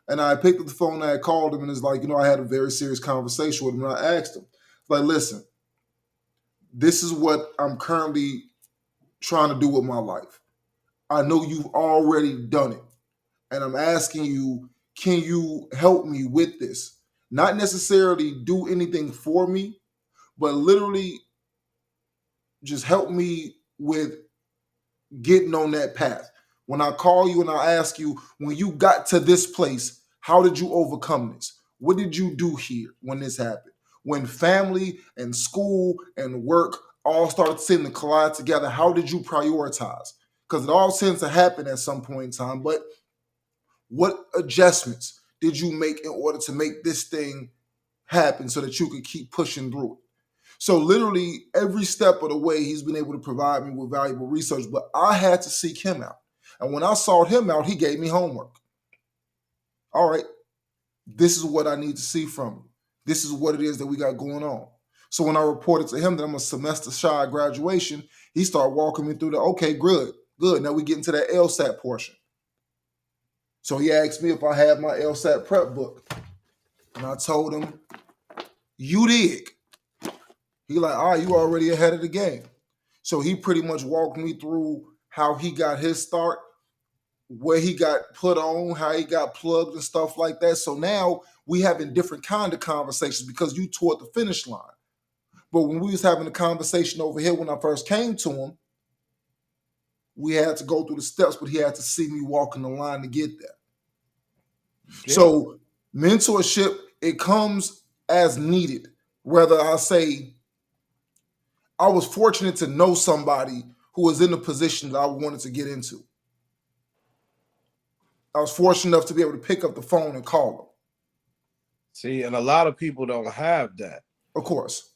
S1: And I picked up the phone and I called him, and it's like, I had a very serious conversation with him. And I asked him, like, listen, this is what I'm currently trying to do with my life. I know you've already done it. And I'm asking you, can you help me with this? Not necessarily do anything for me, but literally just help me with getting on that path. When I call you and I ask you, when you got to this place, how did you overcome this? What did you do here when this happened? When family and school and work all started seeming to collide together, how did you prioritize? Because it all tends to happen at some point in time, but what adjustments did you make in order to make this thing happen so that you could keep pushing through it? So literally every step of the way, he's been able to provide me with valuable research, but I had to seek him out. And when I sought him out, he gave me homework. All right, this is what I need to see from you. This is what it is that we got going on. So when I reported to him that I'm a semester shy of graduation, he started walking me through okay, good. Now we get into that LSAT portion. So he asked me if I had my LSAT prep book. And I told him, you dig. He like, all right, you already ahead of the game. So he pretty much walked me through how he got his start, where he got put on, how he got plugged and stuff like that. So now we having different kind of conversations because you toward the finish line. But when we was having a conversation over here when I first came to him, we had to go through the steps, but he had to see me walking the line to get there. Yeah. So mentorship, it comes as needed. Whether I say I was fortunate to know somebody who was in the position that I wanted to get into. I was fortunate enough to be able to pick up the phone and call them.
S3: See, and a lot of people don't have that.
S1: Of course.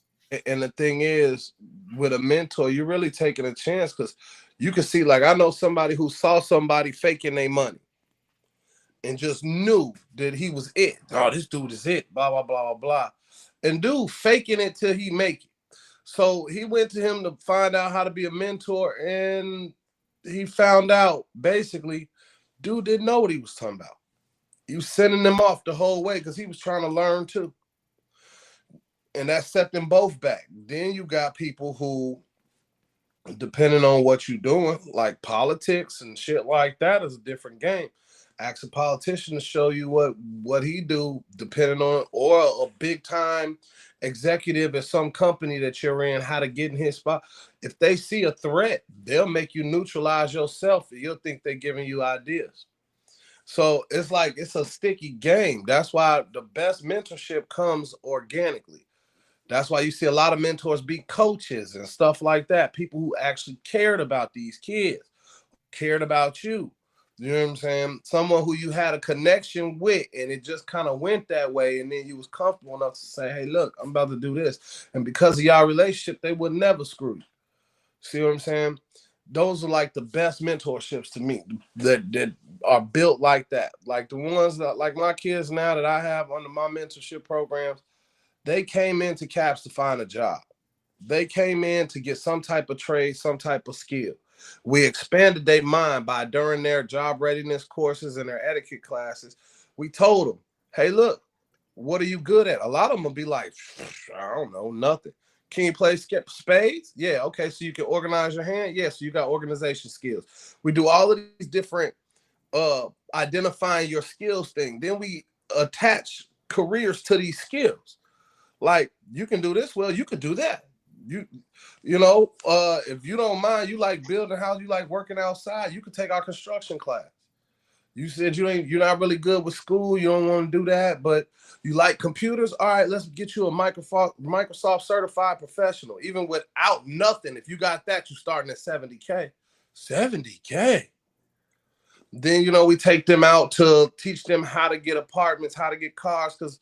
S3: And the thing is, with a mentor, you're really taking a chance because you can see, like, I know somebody who saw somebody faking their money and just knew that he was it. Oh, this dude is it, blah, blah, blah, blah, blah. And dude faking it till he make it. So he went to him to find out how to be a mentor, and he found out basically dude didn't know what he was talking about. He was sending them off the whole way because he was trying to learn too. And that set them both back. Then you got people who, depending on what you're doing, like politics and shit like that, is a different game. Ask a politician to show you what he do, depending on, or a big time executive at some company that you're in, how to get in his spot. If they see a threat, they'll make you neutralize yourself, and you'll think they're giving you ideas. So it's like it's a sticky game. That's why the best mentorship comes organically. That's why you see a lot of mentors be coaches and stuff like that. People who actually cared about these kids, cared about you. You know what I'm saying? Someone who you had a connection with, and it just kind of went that way. And then you was comfortable enough to say, hey, look, I'm about to do this. And because of y'all relationship, they would never screw you. See what I'm saying? Those are like the best mentorships to me that are built like that. Like the ones that, like my kids now that I have under my mentorship programs, they came into CAPS to find a job. They came in to get some type of trade, some type of skill. We expanded their mind by during their job readiness courses and their etiquette classes. We told them, hey, look, what are you good at? A lot of them will be like, I don't know, nothing. Can you play spades? Yeah, okay, so you can organize your hand? Yeah, so you got organization skills. We do all of these different identifying your skills thing. Then we attach careers to these skills. Like, you can do this, well, you could do that. You know, if you don't mind, you like building a house, you like working outside, you could take our construction class. You said you're not really good with school, you don't want to do that, but you like computers. All right, let's get you a Microsoft certified professional. Even without nothing, if you got that, you're starting at $70K. $70K. Then, you know, we take them out to teach them how to get apartments, how to get cars, because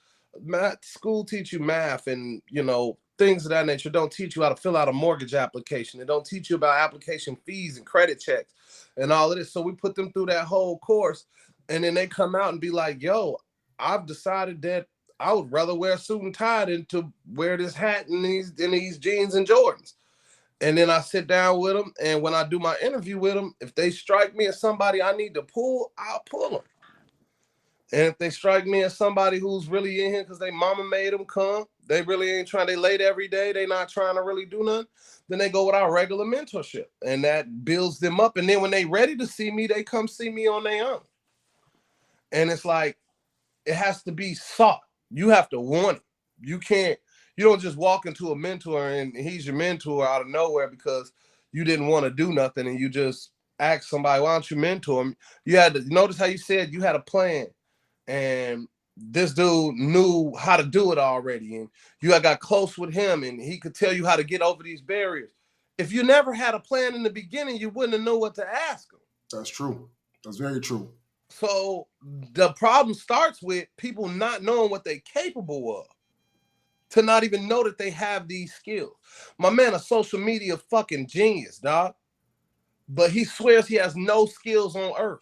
S3: school teach you math and, you know, things of that nature. Don't teach you how to fill out a mortgage application. They don't teach you about application fees and credit checks and all of this. So we put them through that whole course, and then they come out and be like, yo, I've decided that I would rather wear a suit and tie than to wear this hat and these jeans and Jordans. And then I sit down with them, and when I do my interview with them, if they strike me as somebody I need to pull, I'll pull them. And if they strike me as somebody who's really in here because they mama made them come, they really ain't trying, they late every day, they not trying to really do nothing, then they go with our regular mentorship. And that builds them up. And then when they ready to see me, they come see me on their own. And it's like, it has to be sought. You have to want it. You don't just walk into a mentor and he's your mentor out of nowhere because you didn't want to do nothing and you just ask somebody, why don't you mentor him? You had to notice how you said you had a plan. And this dude knew how to do it already, and you got close with him, and he could tell you how to get over these barriers. If you never had a plan in the beginning, you wouldn't have known what to ask him.
S1: That's true. That's very true.
S3: So the problem starts with people not knowing what they're capable of, to not even know that they have these skills. My man, a social media fucking genius, dog, but he swears he has no skills on earth.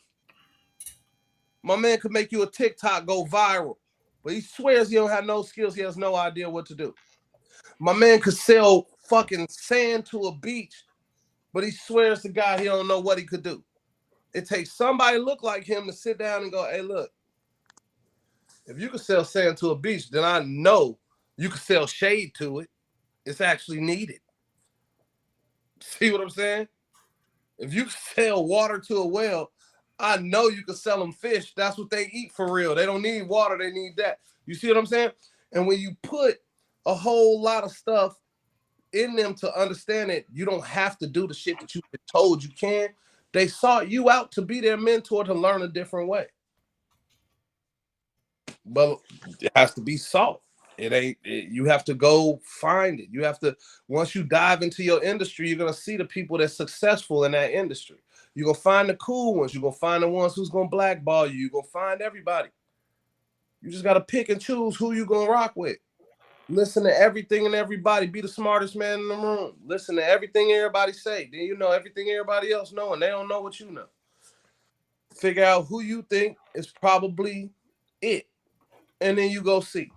S3: My man could make you a TikTok go viral, but he swears he don't have no skills. He has no idea what to do. My man could sell fucking sand to a beach, but he swears to God he don't know what he could do. It takes somebody look like him to sit down and go, hey, look, if you could sell sand to a beach, then I know you could sell shade to it. It's actually needed. See what I'm saying? If you sell water to a well, I know you can sell them fish. That's what they eat for real. They don't need water. They need that. You see what I'm saying? And when you put a whole lot of stuff in them to understand it, you don't have to do the shit that you've been told you can. They sought you out to be their mentor to learn a different way. But it has to be sought. You have to go find it. You have to, once you dive into your industry, you're going to see the people that's successful in that industry. You're going to find the cool ones. You're going to find the ones who's going to blackball you. You're going to find everybody. You just got to pick and choose who you're going to rock with. Listen to everything and everybody. Be the smartest man in the room. Listen to everything everybody say. Then you know everything everybody else know, and they don't know what you know. Figure out who you think is probably it, and then you go see.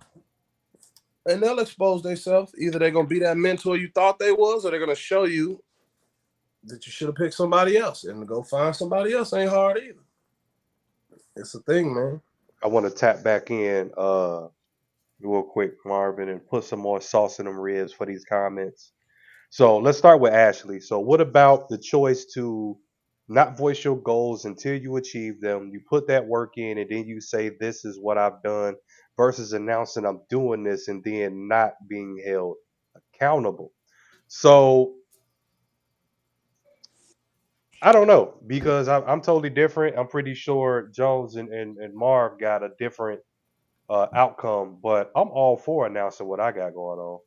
S3: And they'll expose themselves. Either they're gonna be that mentor you thought they was, or they're gonna show you that you should have picked somebody else. And to go find somebody else ain't hard either. It's a thing, man.
S2: I want to tap back in real quick, Marvin, and put some more sauce in them ribs for these comments. So let's start with Ashley. So what about the choice to not voice your goals until you achieve them? You put that work in and then you say, this is what I've done, versus announcing I'm doing this and then not being held accountable. So I don't know, because I'm totally different. I'm pretty sure Jones and Marv got a different outcome, but I'm all for announcing what I got going on.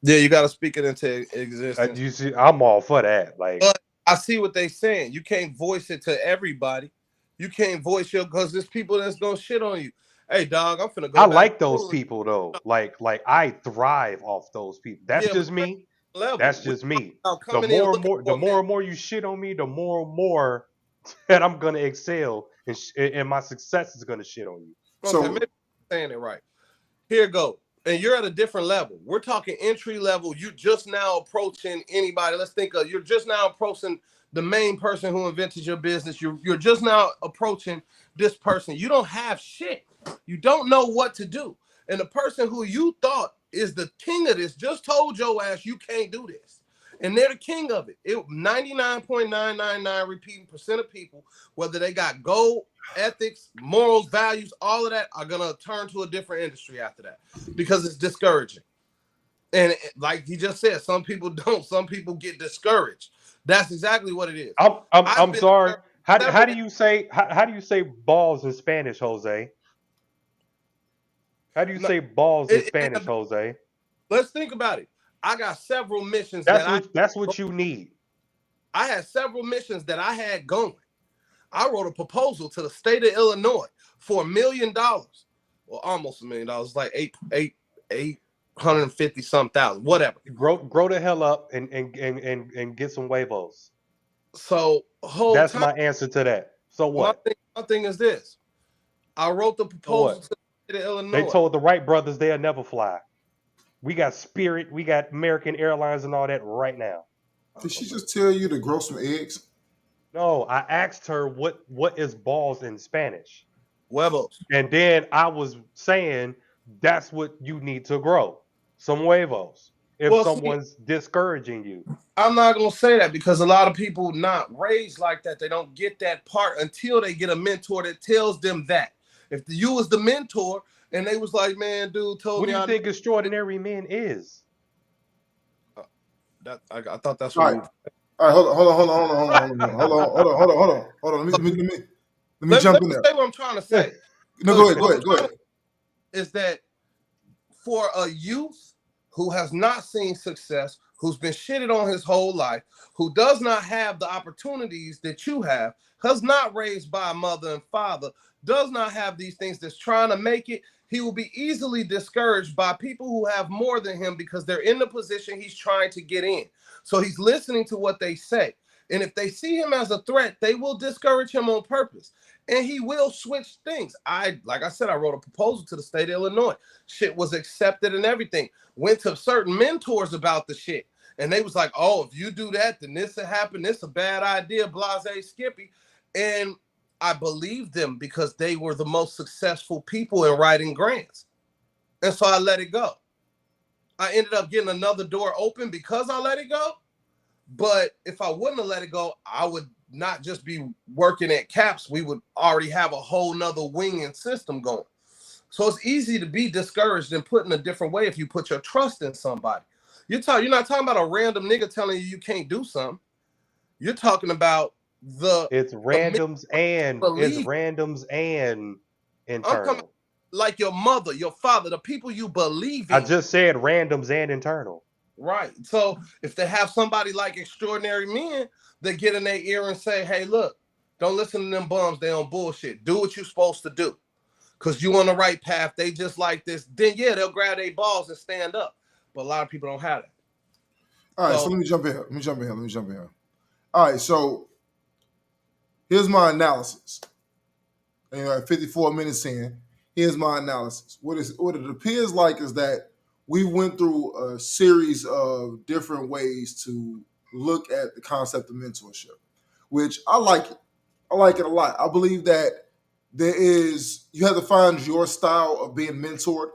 S3: Yeah, you got to speak it into existence.
S2: You see, I'm all for that. Like,
S3: But I see what they saying. You can't voice it to everybody. You can't voice your, because there's people that's gonna shit on you. Hey, dog, I'm finna go.
S2: I
S3: back
S2: like
S3: to
S2: those
S3: school.
S2: people though. Like I thrive off those people. That's
S3: Yeah,
S2: just
S3: but
S2: me.
S3: level.
S2: That's
S3: We
S2: just me.
S3: about
S2: The
S3: coming in
S2: more and
S3: looking
S2: more, the
S3: for
S2: more and more you shit on me, the more that I'm gonna excel, and my success is gonna shit on you.
S3: Okay,
S1: So
S3: maybe I'm saying it right. Here go. And you're at a different level. We're talking entry level. You just now approaching anybody. Let's think of, you're just now approaching the main person who invented your business. You're just now approaching this person. You don't have shit. You don't know what to do. And the person who you thought is the king of this just told your ass you can't do this. And they're the king of it. 99.999 repeating percent of people, whether they got gold, ethics, morals, values, all of that, are gonna turn to a different industry after that because it's discouraging. And like he just said, some people don't. Some people get discouraged. That's exactly what it is.
S2: I'm
S3: Been
S2: sorry. How
S3: several-
S2: do you say how do you say balls in Spanish, Jose? How do you
S3: No,
S2: say balls in
S3: it-
S2: Spanish, Jose?
S3: let's think about it. I got several missions that
S2: That's what you need.
S3: I had several missions that I had going. I wrote a proposal to the state of Illinois for $1 million. Well, almost $1 million. It's like 850 some thousand, whatever.
S2: Grow the hell up and get some huevos.
S3: So whole
S2: That's
S3: time,
S2: my answer to that. So what?
S3: my thing is this. I wrote the
S2: So
S3: proposal
S2: what?
S3: to the state of Illinois.
S2: They told the Wright brothers they'll never fly. We got Spirit, we got American Airlines and all that right now.
S1: did she just tell you to grow some eggs?
S2: No, I asked her what is balls in Spanish.
S3: Huevos.
S2: And then I was saying that's what you need to grow. Some huevos. If
S3: Well, see,
S2: someone's discouraging you.
S3: I'm not gonna say that because a lot of people not raised like that. They don't get that part until they get a mentor that tells them that. If you was the mentor and they was like, man, dude told
S2: What
S3: me
S2: do you
S3: I
S2: think extraordinary men is?
S3: that I thought that's
S1: All
S3: what
S1: right. All right, hold on. Let me jump
S3: let
S1: in
S3: me
S1: there.
S3: say what I'm trying to say.
S1: No, go ahead.
S3: Is that for a youth who has not seen success, who's been shitted on his whole life, who does not have the opportunities that you have, has not raised by a mother and father, does not have these things, that's trying to make it, he will be easily discouraged by people who have more than him because they're in the position he's trying to get in. So he's listening to what they say. And if they see him as a threat, they will discourage him on purpose. And he will switch things. Like I said, I wrote a proposal to the state of Illinois. Shit was accepted and everything. Went to certain mentors about the shit. And they was like, oh, if you do that, then this will happen. This a bad idea, blase Skippy. And I believed them because they were the most successful people in writing grants. And so I let it go. I ended up getting another door open because I let it go. But if I wouldn't have let it go, I would not just be working at CAPS. We would already have a whole nother wing and system going. So it's easy to be discouraged and put in a different way if you put your trust in somebody. You're not talking about a random nigga telling you can't do something. You're talking about
S2: it's randoms and internal.
S3: I'm talking like your mother, your father, the people you believe in.
S2: I just said randoms and internal.
S3: Right. So if they have somebody like extraordinary men that get in their ear and say, hey, look, don't listen to them bums. They on bullshit. Do what you're supposed to do. because you on the right path. They just like this. Then yeah, they'll grab their balls and stand up. But a lot of people don't have that.
S1: All right, so let me jump in. All right, so here's my analysis. At 54 minutes in, here's my analysis. What it appears like is that we went through a series of different ways to look at the concept of mentorship, which I like it. I like it a lot. I believe that you have to find your style of being mentored,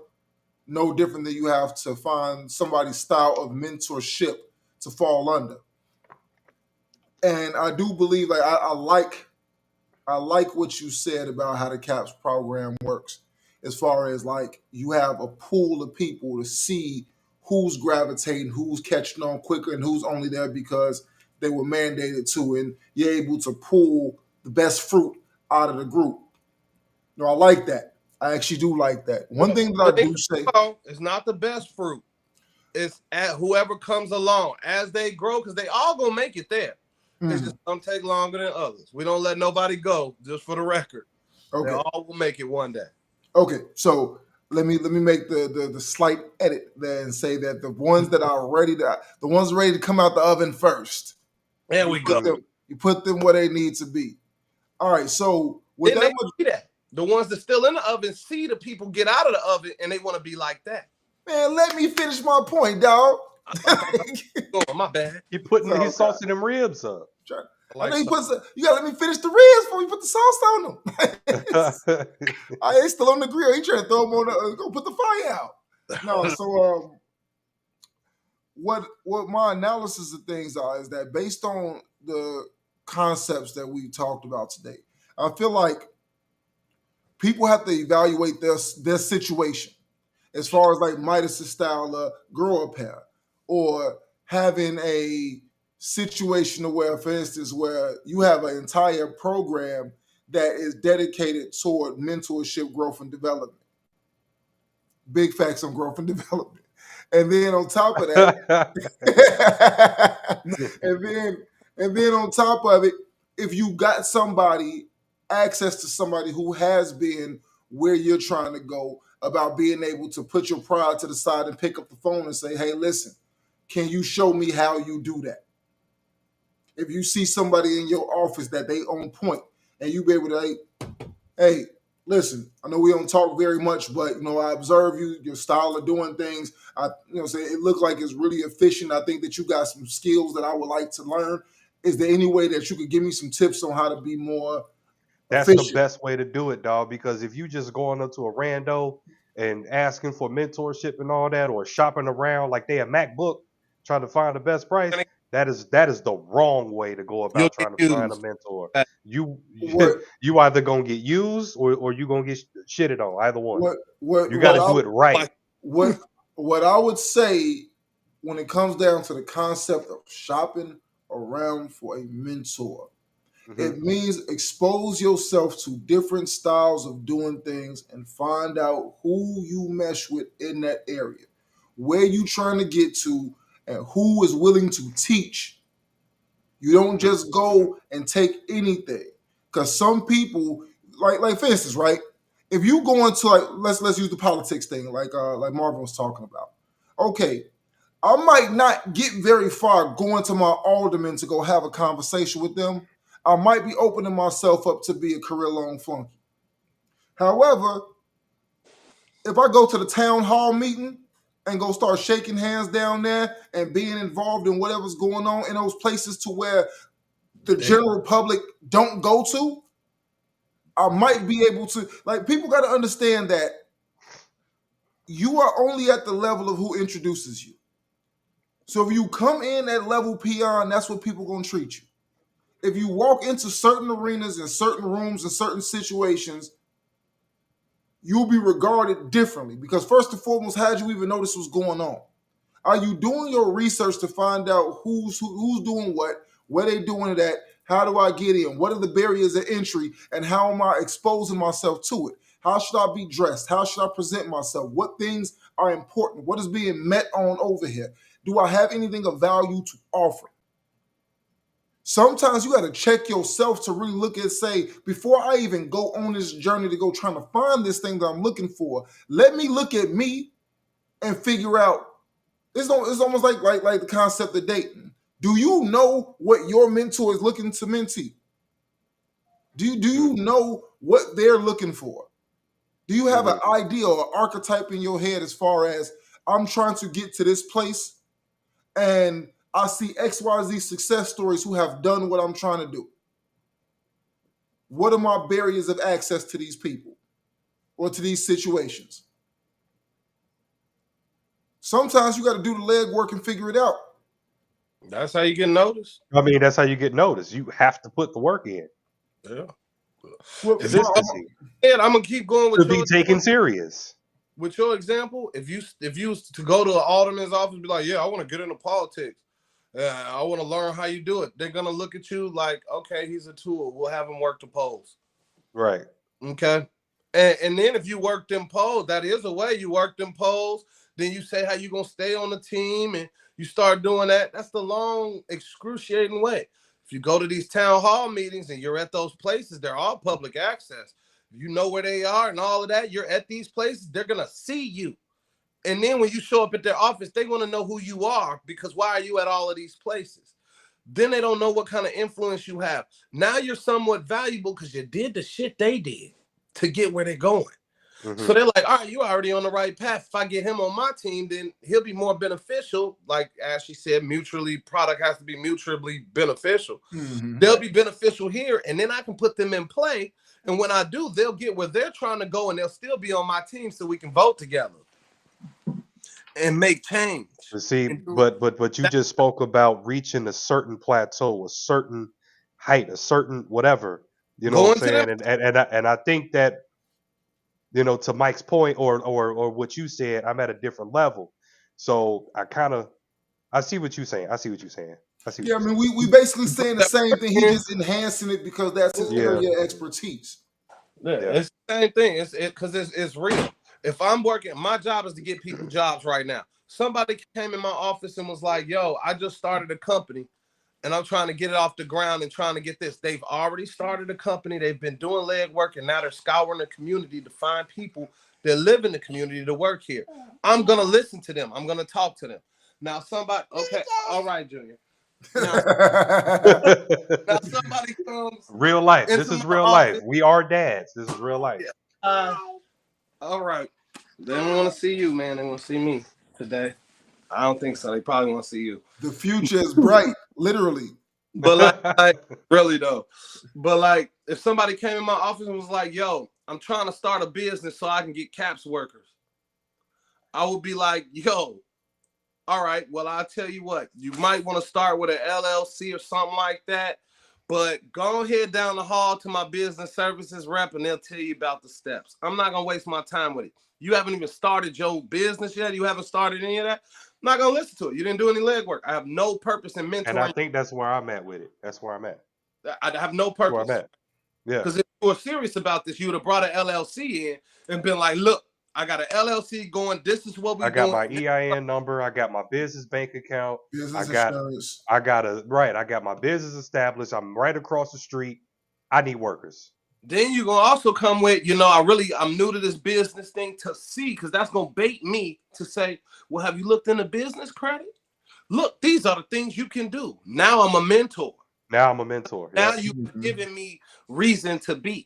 S1: no different than you have to find somebody's style of mentorship to fall under. And I do believe I like what you said about how the CAPS program works, as far as like you have a pool of people to see who's gravitating, who's catching on quicker, and who's only there because they were mandated to, and you're able to pull the best fruit out of the group. I like that. I actually do like that. One thing that I do say,
S3: it's not the best fruit. It's at whoever comes along as they grow, because they all gonna make it there. It's just gonna take longer than others. We don't let nobody go, just for the record. Okay. They all will make it one day.
S1: Okay, so let me make the slight edit there and say that the ones that are ready to come out the oven first.
S3: There we go.
S1: You put them where they need to be. All right, so with
S3: that, the ones that's still in the oven see the people get out of the oven and they want to be like that.
S1: Man, let me finish my point, dog.
S3: My bad.
S2: He's saucing them ribs up.
S1: You gotta let me finish the ribs before you put the sauce on them. I ain't still on the grill. He trying to throw them on go put the fire out. No, so what my analysis of things is that based on the concepts that we talked about today, I feel like people have to evaluate their situation as far as like Midas' style grow up hair, or having a situation where, for instance, where you have an entire program that is dedicated toward mentorship, growth, and development. Big facts on growth and development. And then on top of that, and then on top of it, if you got access to somebody who has been where you're trying to go, about being able to put your pride to the side and pick up the phone and say, hey, listen, can you show me how you do that? If you see somebody in your office that they on point, and you be able to, hey, listen, I know we don't talk very much, but I observe your style of doing things. Say it looks like it's really efficient. I think that you got some skills that I would like to learn. Is there any way that you could give me some tips on how to be more
S2: That's
S1: efficient?
S2: The best way to do it, dog, because if you just going up to a rando and asking for mentorship and all that, or shopping around like they a MacBook trying to find the best price, that is the wrong way to go about trying to find a mentor. You either gonna get used or you gonna get shitted on. Either one. You got to do it right.
S1: What I would say when it comes down to the concept of shopping around for a mentor, it means expose yourself to different styles of doing things and find out who you mesh with in that area, where you trying to get to, and who is willing to teach. You don't just go and take anything, because some people, like for instance, right? If you go into let's use the politics thing, like Marvin was talking about. Okay, I might not get very far going to my alderman to go have a conversation with them. I might be opening myself up to be a career-long flunky. However, if I go to the town hall meeting and go start shaking hands down there and being involved in whatever's going on in those places to where the general public don't go to, I might be able to, people got to understand that you are only at the level of who introduces you. So if you come in at level peon, that's what people are going to treat you. If you walk into certain arenas and certain rooms and certain situations, you'll be regarded differently, because first and foremost, how did you even know this was going on? Are you doing your research to find out who's doing what, where they doing it at, how do I get in, what are the barriers of entry, and how am I exposing myself to it? How should I be dressed? How should I present myself? What things are important? What is being met on over here? Do I have anything of value to offer? Sometimes you got to check yourself to really look and say, before I even go on this journey to go trying to find this thing that I'm looking for, let me look at me and figure out. It's almost like the concept of dating. Do you know what your mentor is looking to mentee? Do you know what they're looking for? Do you have an idea or an archetype in your head as far as I'm trying to get to this place and I see XYZ success stories who have done what I'm trying to do? What are my barriers of access to these people or to these situations? Sometimes you got to do the legwork and figure it out.
S3: That's how you get noticed.
S2: I mean, that's how you get noticed. You have to put the work in.
S3: Yeah.
S2: Consistency.
S3: And I'm gonna keep going with
S2: To be taken serious.
S3: With your example, if you was to go to an alderman's office and be like, yeah, I want to get into politics. I want to learn how you do it. They're gonna look at you like, okay, he's a tool. We'll have him work the polls.
S2: Right.
S3: Okay. And then if you work them polls, that is a way you work them polls. Then you say how you gonna stay on the team and you start doing that. That's the long, excruciating way. If you go to these town hall meetings and you're at those places, they're all public access. You know where they are and all of that. You're at these places, they're gonna see you. And then when you show up at their office, they want to know who you are, because why are you at all of these places? Then they don't know what kind of influence you have. Now you're somewhat valuable because you did the shit they did to get where they're going. Mm-hmm. So they're like, all right, you're already on the right path. If I get him on my team, then he'll be more beneficial. Like Ashley said, product has to be mutually beneficial. Mm-hmm. They'll be beneficial here, and then I can put them in play. And when I do, they'll get where they're trying to go, and they'll still be on my team so we can vote together and make change.
S2: See, but you just spoke about reaching a certain plateau, a certain height, a certain whatever. You know what I'm saying? And I think that, you know, to Mike's point or what you said, I'm at a different level. So I see what you're saying.
S1: Yeah, I mean, we basically saying the same thing. He's just enhancing it because that's his area of expertise.
S3: Yeah, it's the same thing. It's real. If I'm working, my job is to get people jobs right now. Somebody came in my office and was like, yo, I just started a company and I'm trying to get it off the ground and trying to get this. They've already started a company. They've been doing leg work, and now they're scouring the community to find people that live in the community to work here. I'm going to listen to them. I'm going to talk to them. Now somebody, okay, all right, Junior. Now somebody comes.
S2: Real life. This is real life. We are dads. This is real life.
S3: All right. They don't want to see you, man. They want to see me today. I don't think so. They probably want to see you.
S1: The future is bright, literally.
S3: But like really though. But like, if somebody came in my office and was like, yo, I'm trying to start a business so I can get CAPS workers, I would be like, yo, all right, well, I'll tell you what, you might want to start with an LLC or something like that, but go ahead down the hall to my business services rep and they'll tell you about the steps. I'm not going to waste my time with it. You haven't even started your business yet. You haven't started any of that. I'm not going to listen to it. You didn't do any legwork. I have no purpose in mentoring.
S2: And I think that's where I'm at with it. That's where I'm at.
S3: I have no purpose.
S2: That's where I'm at. Yeah.
S3: Because if you were serious about this, you would have brought an LLC in and been like, look, I got an LLC going. This is what we're doing.
S2: I got my EIN number. I got my business bank account. I got my business established. I'm right across the street. I need workers.
S3: Then you're going to also come with, I'm new to this business thing to see, because that's going to bait me to say, well, have you looked into business credit? Look, these are the things you can do. Now I'm a mentor.
S2: Now
S3: you've given me reason to be.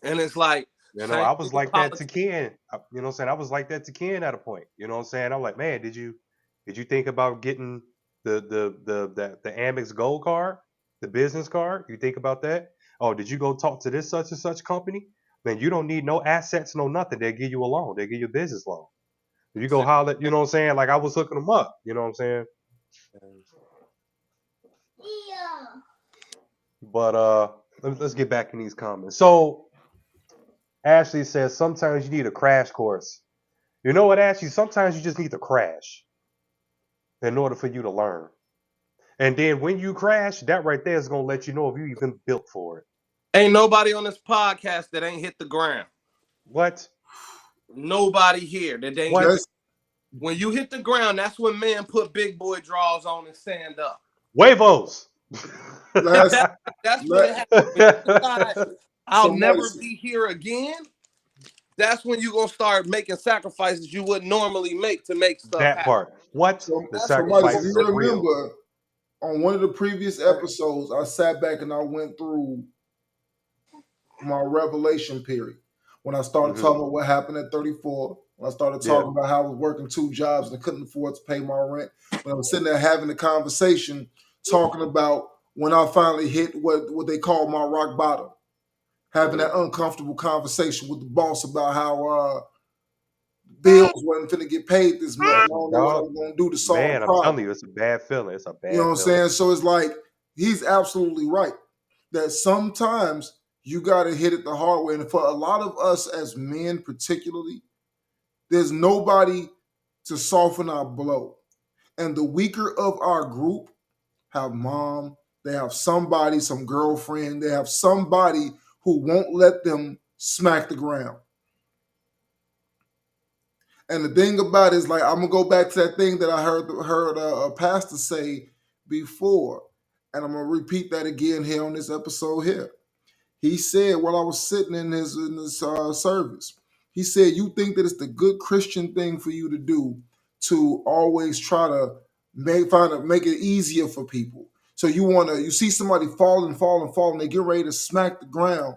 S3: And it's like,
S2: I was like that to Ken. You know what I'm saying? I was like that to Ken at a point. You know what I'm saying? I'm like, man, did you think about getting the Amex Gold card, the business card? You think about that? Oh, did you go talk to this such and such company? Man, you don't need no assets, no nothing. They'll give you a loan. They'll give you a business loan. You go holler, you know what I'm saying? Like I was hooking them up. You know what I'm saying? Yeah. But let's get back in these comments. So Ashley says sometimes you need a crash course. You know what, Ashley? Sometimes you just need to crash in order for you to learn. And then when you crash, that right there is going to let you know if you even built for it.
S3: Ain't nobody on this podcast that ain't hit the ground.
S2: What?
S3: Nobody here that ain't. When you hit the ground, that's when men put big boy draws on and stand up.
S2: Huevos.
S1: Last,
S3: That's
S1: la-
S3: when it happens. When you decide, I'll
S1: Somebody
S3: never
S1: said-
S3: be here again. That's when you're gonna start making sacrifices you wouldn't normally make to make stuff
S2: That
S3: happen.
S2: part. What? The
S1: somebody said,
S2: sacrifices
S1: you
S2: are real.
S1: remember on one of the previous episodes, I sat back and I went through my revelation period. When I started talking about what happened at 34, when I started talking about how I was working 2 jobs and I couldn't afford to pay my rent, when I was sitting there having the conversation, talking about when I finally hit what they call my rock bottom, having that uncomfortable conversation with the boss about how bills wasn't finna get paid this month. I don't know what I'm gonna do to solve
S2: Man,
S1: the
S2: I'm telling
S1: problem.
S2: you, it's a bad feeling. It's a bad
S1: You know what I'm
S2: feeling.
S1: saying? So it's like he's absolutely right that sometimes you got to hit it the hard way. And for a lot of us as men, particularly, there's nobody to soften our blow. And the weaker of our group have mom, they have somebody, some girlfriend, they have somebody who won't let them smack the ground. And the thing about it is, like, I'm gonna go back to that thing that I heard a pastor say before, and I'm gonna repeat that again here on this episode here. He said while I was sitting in his service, he said, "You think that it's the good Christian thing for you to do to always try to make it easier for people. So you see somebody falling, they get ready to smack the ground,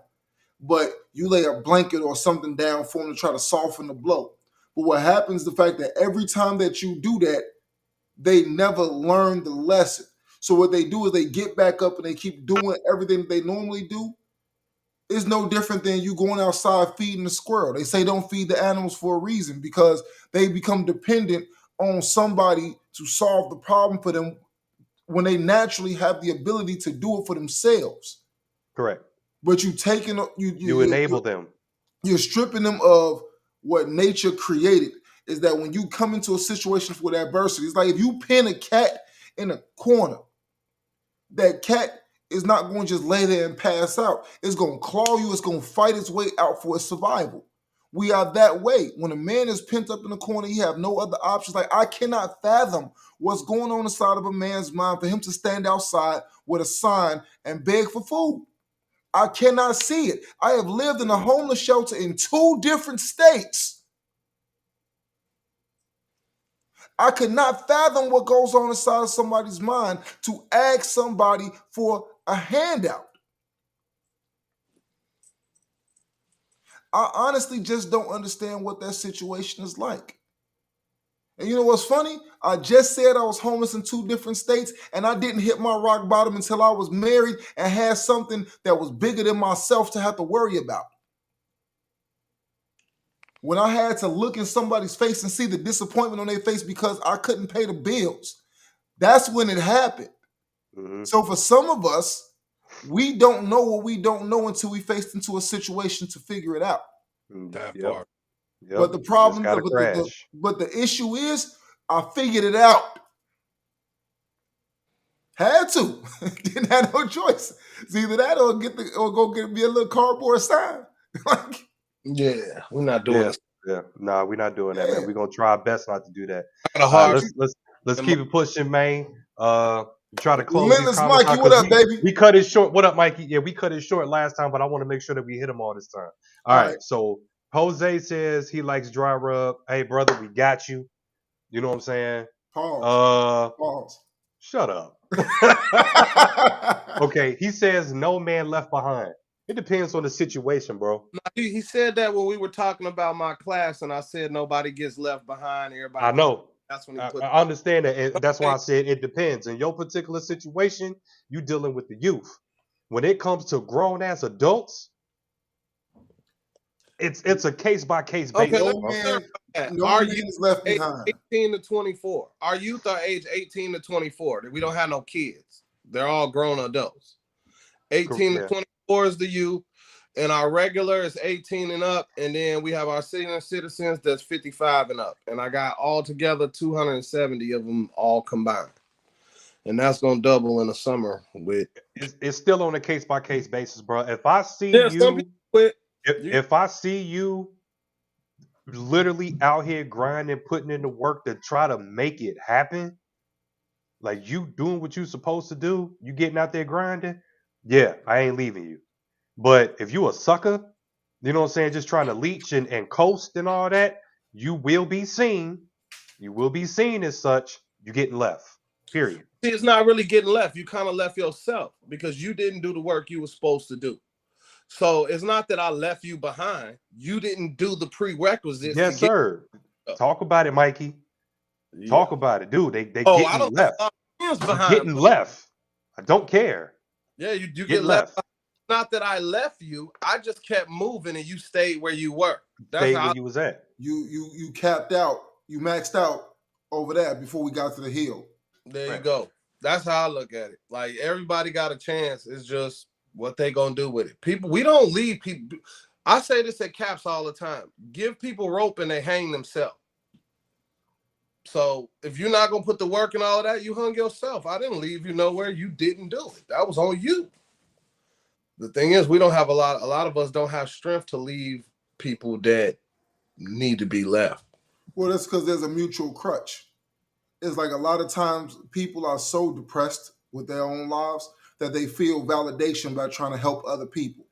S1: but you lay a blanket or something down for them to try to soften the blow. But what happens is the fact that every time that you do that, they never learn the lesson. So what they do is they get back up and they keep doing everything that they normally do. It's no different than you going outside feeding the squirrel. They say don't feed the animals for a reason because they become dependent on somebody to solve the problem for them when they naturally have the ability to do it for themselves.
S2: Correct.
S1: But you taking
S2: You enable them.
S1: You're stripping them of what nature created. Is that when you come into a situation with adversity, it's like if you pin a cat in a corner, that cat is not going to just lay there and pass out. It's going to claw you. It's going to fight its way out for its survival. We are that way. When a man is pent up in the corner, he have no other options. Like, I cannot fathom what's going on inside of a man's mind for him to stand outside with a sign and beg for food. I cannot see it. I have lived in a homeless shelter in 2 different states. I could not fathom what goes on inside of somebody's mind to ask somebody for a handout. I honestly just don't understand what that situation is like. And you know what's funny? I just said I was homeless in 2 different states, and I didn't hit my rock bottom until I was married and had something that was bigger than myself to have to worry about. When I had to look in somebody's face and see the disappointment on their face because I couldn't pay the bills, that's when it happened. So for some of us, we don't know what we don't know until we faced into a situation to figure it out.
S3: That part.
S2: Yep.
S1: But the problem, but the issue is, I figured it out. Had to. Didn't have no choice. It's either that or go get me a little cardboard sign.
S3: Yeah, we're not doing this.
S2: Yeah, no, we're not doing that, man. We're gonna try our best not to do that. Let's keep it pushing, man. Try to close these
S1: Relentless
S2: comments
S1: Mikey,
S2: out,
S1: what up, baby?
S2: We cut it short. What up, Mikey? Yeah, we cut it short last time, but I want to make sure that we hit them all this time. All right. So Jose says he likes dry rub. Hey, brother, we got you. You know what I'm saying?
S1: Pause.
S2: Shut up. Okay, he says no man left behind. It depends on the situation, bro.
S3: He said that when we were talking about my class, and I said nobody gets left behind. Everybody.
S2: I know.
S3: That's when he put.
S2: I understand that, and that's why I said it depends. In your particular situation, you dealing with the youth. When it comes to grown ass adults, it's a case by case basis.
S3: Our youth is left behind. 18 to 24. Our youth are age 18 to 24. We don't have no kids. They're all grown adults. 18 to 24 is the youth, and our regular is 18 and up, and then we have our senior citizens that's 55 and up. And I got altogether 270 of them all combined. And that's gonna double in the summer.
S2: It's still on a case by case basis, bro. If I see you, if I see you literally out here grinding, putting in the work to try to make it happen, like you doing what you supposed to do, you getting out there grinding, yeah, I ain't leaving you. But if you a sucker, you know what I'm saying, just trying to leech and coast and all that, you will be seen. You will be seen as such. You getting left. Period.
S3: See, it's not really getting left. You kind of left yourself because you didn't do the work you were supposed to do. So it's not that I left you behind. You didn't do the prerequisites.
S2: Yes, sir. Talk about it, Mikey.
S3: Yeah.
S2: Talk about it, dude. They
S3: I
S2: getting
S3: don't
S2: left.
S3: behind.
S2: Getting left. I don't care.
S3: Yeah, you
S2: get left.
S3: Not that I left you. I just kept moving and you stayed where you were.
S2: That's stayed where you was at.
S1: You capped out. You maxed out over that before we got to the hill.
S3: There you go. That's how I look at it. Like everybody got a chance. It's just what they gonna do with it. People, we don't leave people. I say this at Caps all the time. Give people rope and they hang themselves. So if you're not gonna put the work and all of that, you hung yourself. I didn't leave you nowhere. You didn't do it. That was on you. The thing is, we don't have a lot of us don't have strength to leave people that need to be left.
S1: Well, that's because there's a mutual crutch. It's like a lot of times people are so depressed with their own lives that they feel validation by trying to help other people.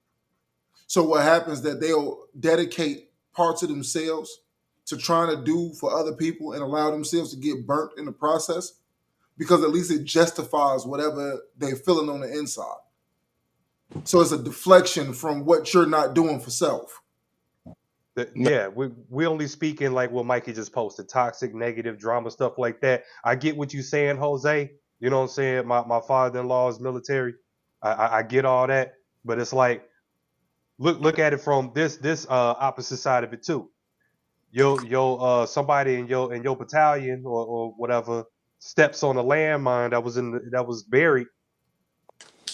S1: So what happens is that they'll dedicate parts of themselves to trying to do for other people and allow themselves to get burnt in the process because at least it justifies whatever they're feeling on the inside. So it's a deflection from what you're not doing for self.
S2: Yeah, we only speaking like what Mikey just posted, toxic, negative, drama, stuff like that. I get what you're saying, Jose. You know what I'm saying? My father-in-law is military. I get all that, but it's like look at it from this opposite side of it too. Yo somebody in your battalion or whatever steps on a landmine that was buried.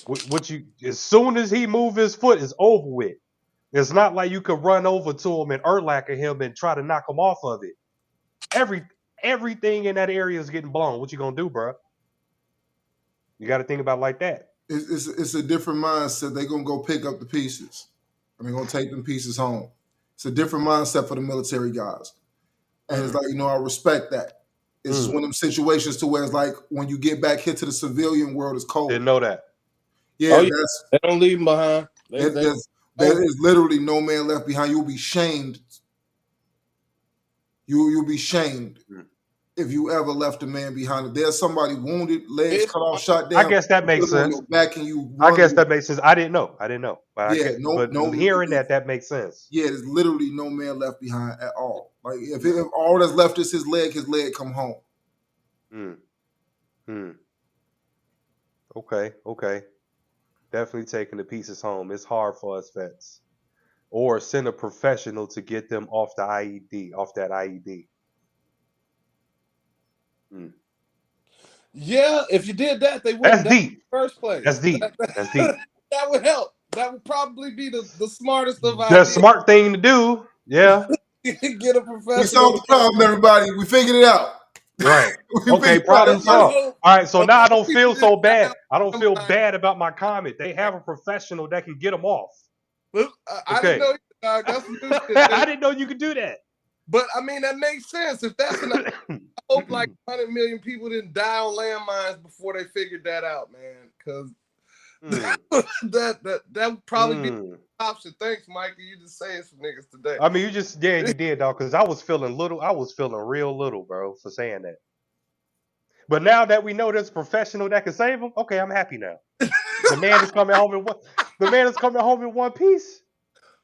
S2: What you as soon as he move his foot is over with. It's not like you could run over to him and Erlacher him and try to knock him off of it. Everything in that area is getting blown. What you gonna do, bro? You got to think about it like that.
S1: It's a different mindset. They're gonna go pick up the pieces, and they're gonna take them pieces home. It's a different mindset for the military guys, and it's like I respect that. It's just one of them situations to where it's like when you get back here to the civilian world, it's cold.
S2: Didn't know that.
S1: Yeah,
S3: they don't leave them behind.
S1: There is literally no man left behind. You'll be shamed. You'll be shamed if you ever left a man behind. If there's somebody wounded, legs cut off, shot down.
S2: I guess that makes sense.
S1: Back and you.
S2: I guess that makes sense. I didn't know. But
S1: yeah,
S2: but hearing that makes sense.
S1: Yeah, there's literally no man left behind at all. Like if all that's left is his leg come home.
S2: Okay. Definitely taking the pieces home. It's hard for us vets. Or send a professional to get them off the IED, off that IED.
S3: Yeah, if you did that, they wouldn't.
S2: That's deep.
S3: In the first place.
S2: That's deep. That's deep.
S3: That would help. That would probably be the smartest of
S2: ideas. The smart thing to do. Yeah.
S3: Get a professional.
S1: We solved the problem, everybody. We figured it out.
S2: Right. Okay, problem solved. All right, so now I don't feel so bad. I don't feel bad about my comment. They have a professional that can get them off.
S3: I didn't know. That's new shit.
S2: I didn't know you could do that.
S3: But I mean, that makes sense. If that's I hope like 100 million people didn't die on landmines before they figured that out, man. Because that would probably be the option. Thanks, Mikey. You just saying some niggas today.
S2: I mean, you did, dog. Because I was feeling real little, bro, for saying that. But now that we know there's a professional that can save him, okay, I'm happy now. The man is coming home in one piece.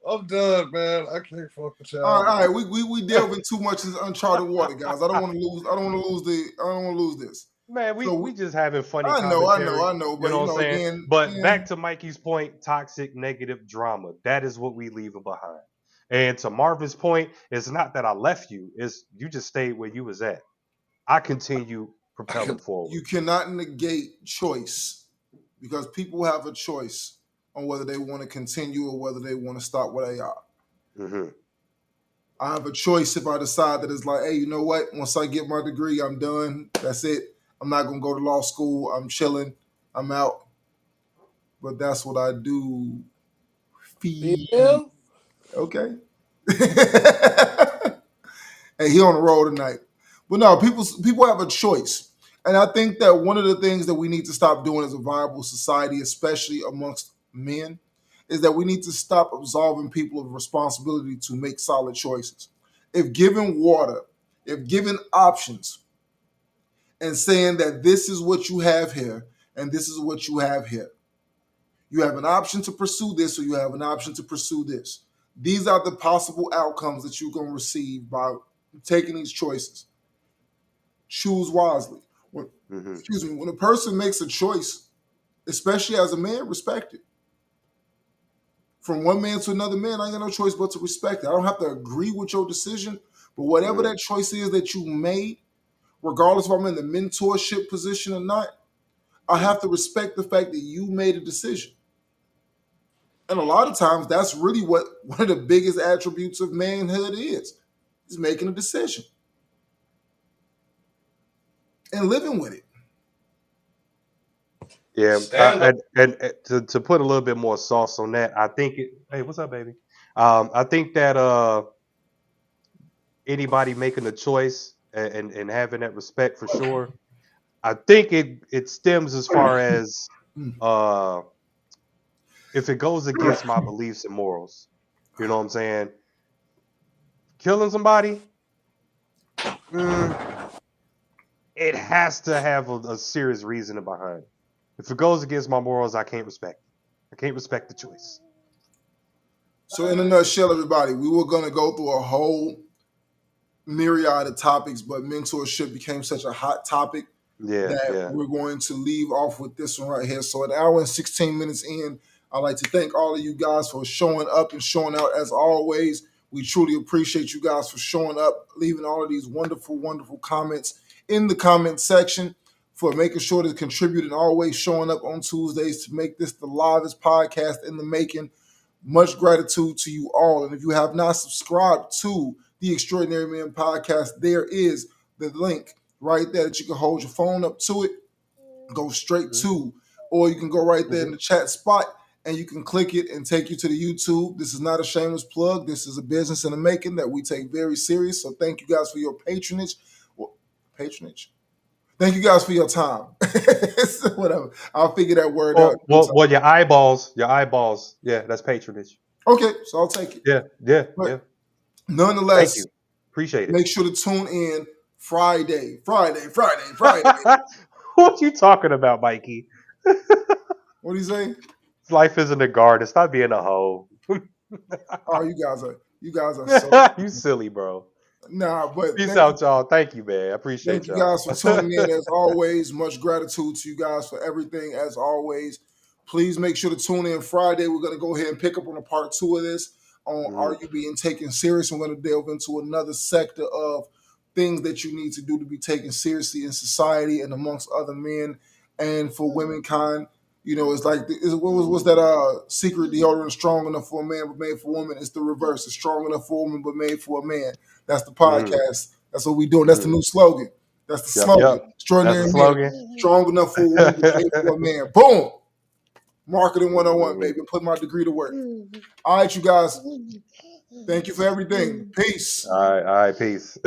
S3: I'm done, man. I can't fuck with y'all.
S1: All right. We delving too much into uncharted water, guys. I don't want to lose this.
S2: Man, we just having funny.
S1: I know. But
S2: you know what I'm saying? But back to Mikey's point, toxic, negative drama. That is what we leaving behind. And to Marvin's point, it's not that I left you. It's you just stayed where you was at. I continue propelling forward.
S1: You cannot negate choice because people have a choice on whether they want to continue or whether they want to stop where they are.
S2: Mm-hmm.
S1: I have a choice if I decide that it's like, hey, you know what? Once I get my degree, I'm done. That's it. I'm not going to go to law school. I'm chilling. I'm out. But that's what I do.
S3: Yeah.
S1: Okay. Hey, he on the road tonight. But no, people have a choice. And I think that one of the things that we need to stop doing as a viable society, especially amongst men, is that we need to stop absolving people of responsibility to make solid choices. If given water, if given options, and saying that this is what you have here and this is what you have here, you have an option to pursue this or you have an option to pursue this. These are the possible outcomes that you're going to receive by taking these choices. Choose wisely. When a person makes a choice, especially as a man, respect it. From one man to another man, I ain't got no choice but to respect it. I don't have to agree with your decision, but whatever that choice is that you made, regardless if I'm in the mentorship position or not, I have to respect the fact that you made a decision. And a lot of times, that's really what one of the biggest attributes of manhood is making a decision and living with it.
S2: Yeah, and to put a little bit more sauce on that, I think Hey, what's up, baby? I think that anybody making a choice and having that respect for sure. I think it stems as far as if it goes against my beliefs and morals. You know what I'm saying? Killing somebody, it has to have a serious reason behind it. If it goes against my morals, I can't respect it. I can't respect the choice.
S1: So in a nutshell, everybody, we were going to go through a whole myriad of topics, but mentorship became such a hot topic that we're going to leave off with this one right here. So an hour and 16 minutes in, I'd like to thank all of you guys for showing up and showing out as always. We truly appreciate you guys for showing up, leaving all of these wonderful, wonderful comments in the comment section, for making sure to contribute and always showing up on Tuesdays to make this the livest podcast in the making. Much gratitude to you all. And if you have not subscribed to the Extraordinary Man Podcast, there is the link right there that you can hold your phone up to it, go straight to, or you can go right there in the chat spot and you can click it and take you to the YouTube. This is not a shameless plug. This is a business in the making that we take very serious. So thank you guys for your patronage. Thank you guys for your time. Whatever. I'll figure that word out.
S2: Well, your eyeballs. Yeah, that's patronage.
S1: Okay, so I'll take it.
S2: Yeah.
S1: Nonetheless,
S2: thank you. Appreciate it.
S1: Make sure to tune in Friday.
S2: What you talking about, Mikey?
S1: What do you say?
S2: Life isn't a garden. Stop being a hoe.
S1: Oh, you guys are so
S2: you silly, bro.
S1: Nah, but
S2: peace out, y'all. Thank you, man. I appreciate
S1: y'all. Thank you guys for tuning in as always. Much gratitude to you guys for everything as always. Please make sure to tune in Friday. We're going to go ahead and pick up on a part 2 of this on Are You Being Taken Serious? We're going to delve into another sector of things that you need to do to be taken seriously in society and amongst other men and for womankind. You know, it's like, what's that secret deodorant strong enough for a man but made for a woman? It's the reverse. It's strong enough for a woman but made for a man. That's the podcast. That's what we doing. That's the new slogan. That's the slogan. Extraordinary man. Strong enough for a woman but made for a man. Boom. Marketing 101, baby. Put my degree to work. All right, you guys. Thank you for everything. Peace.
S2: All right, peace.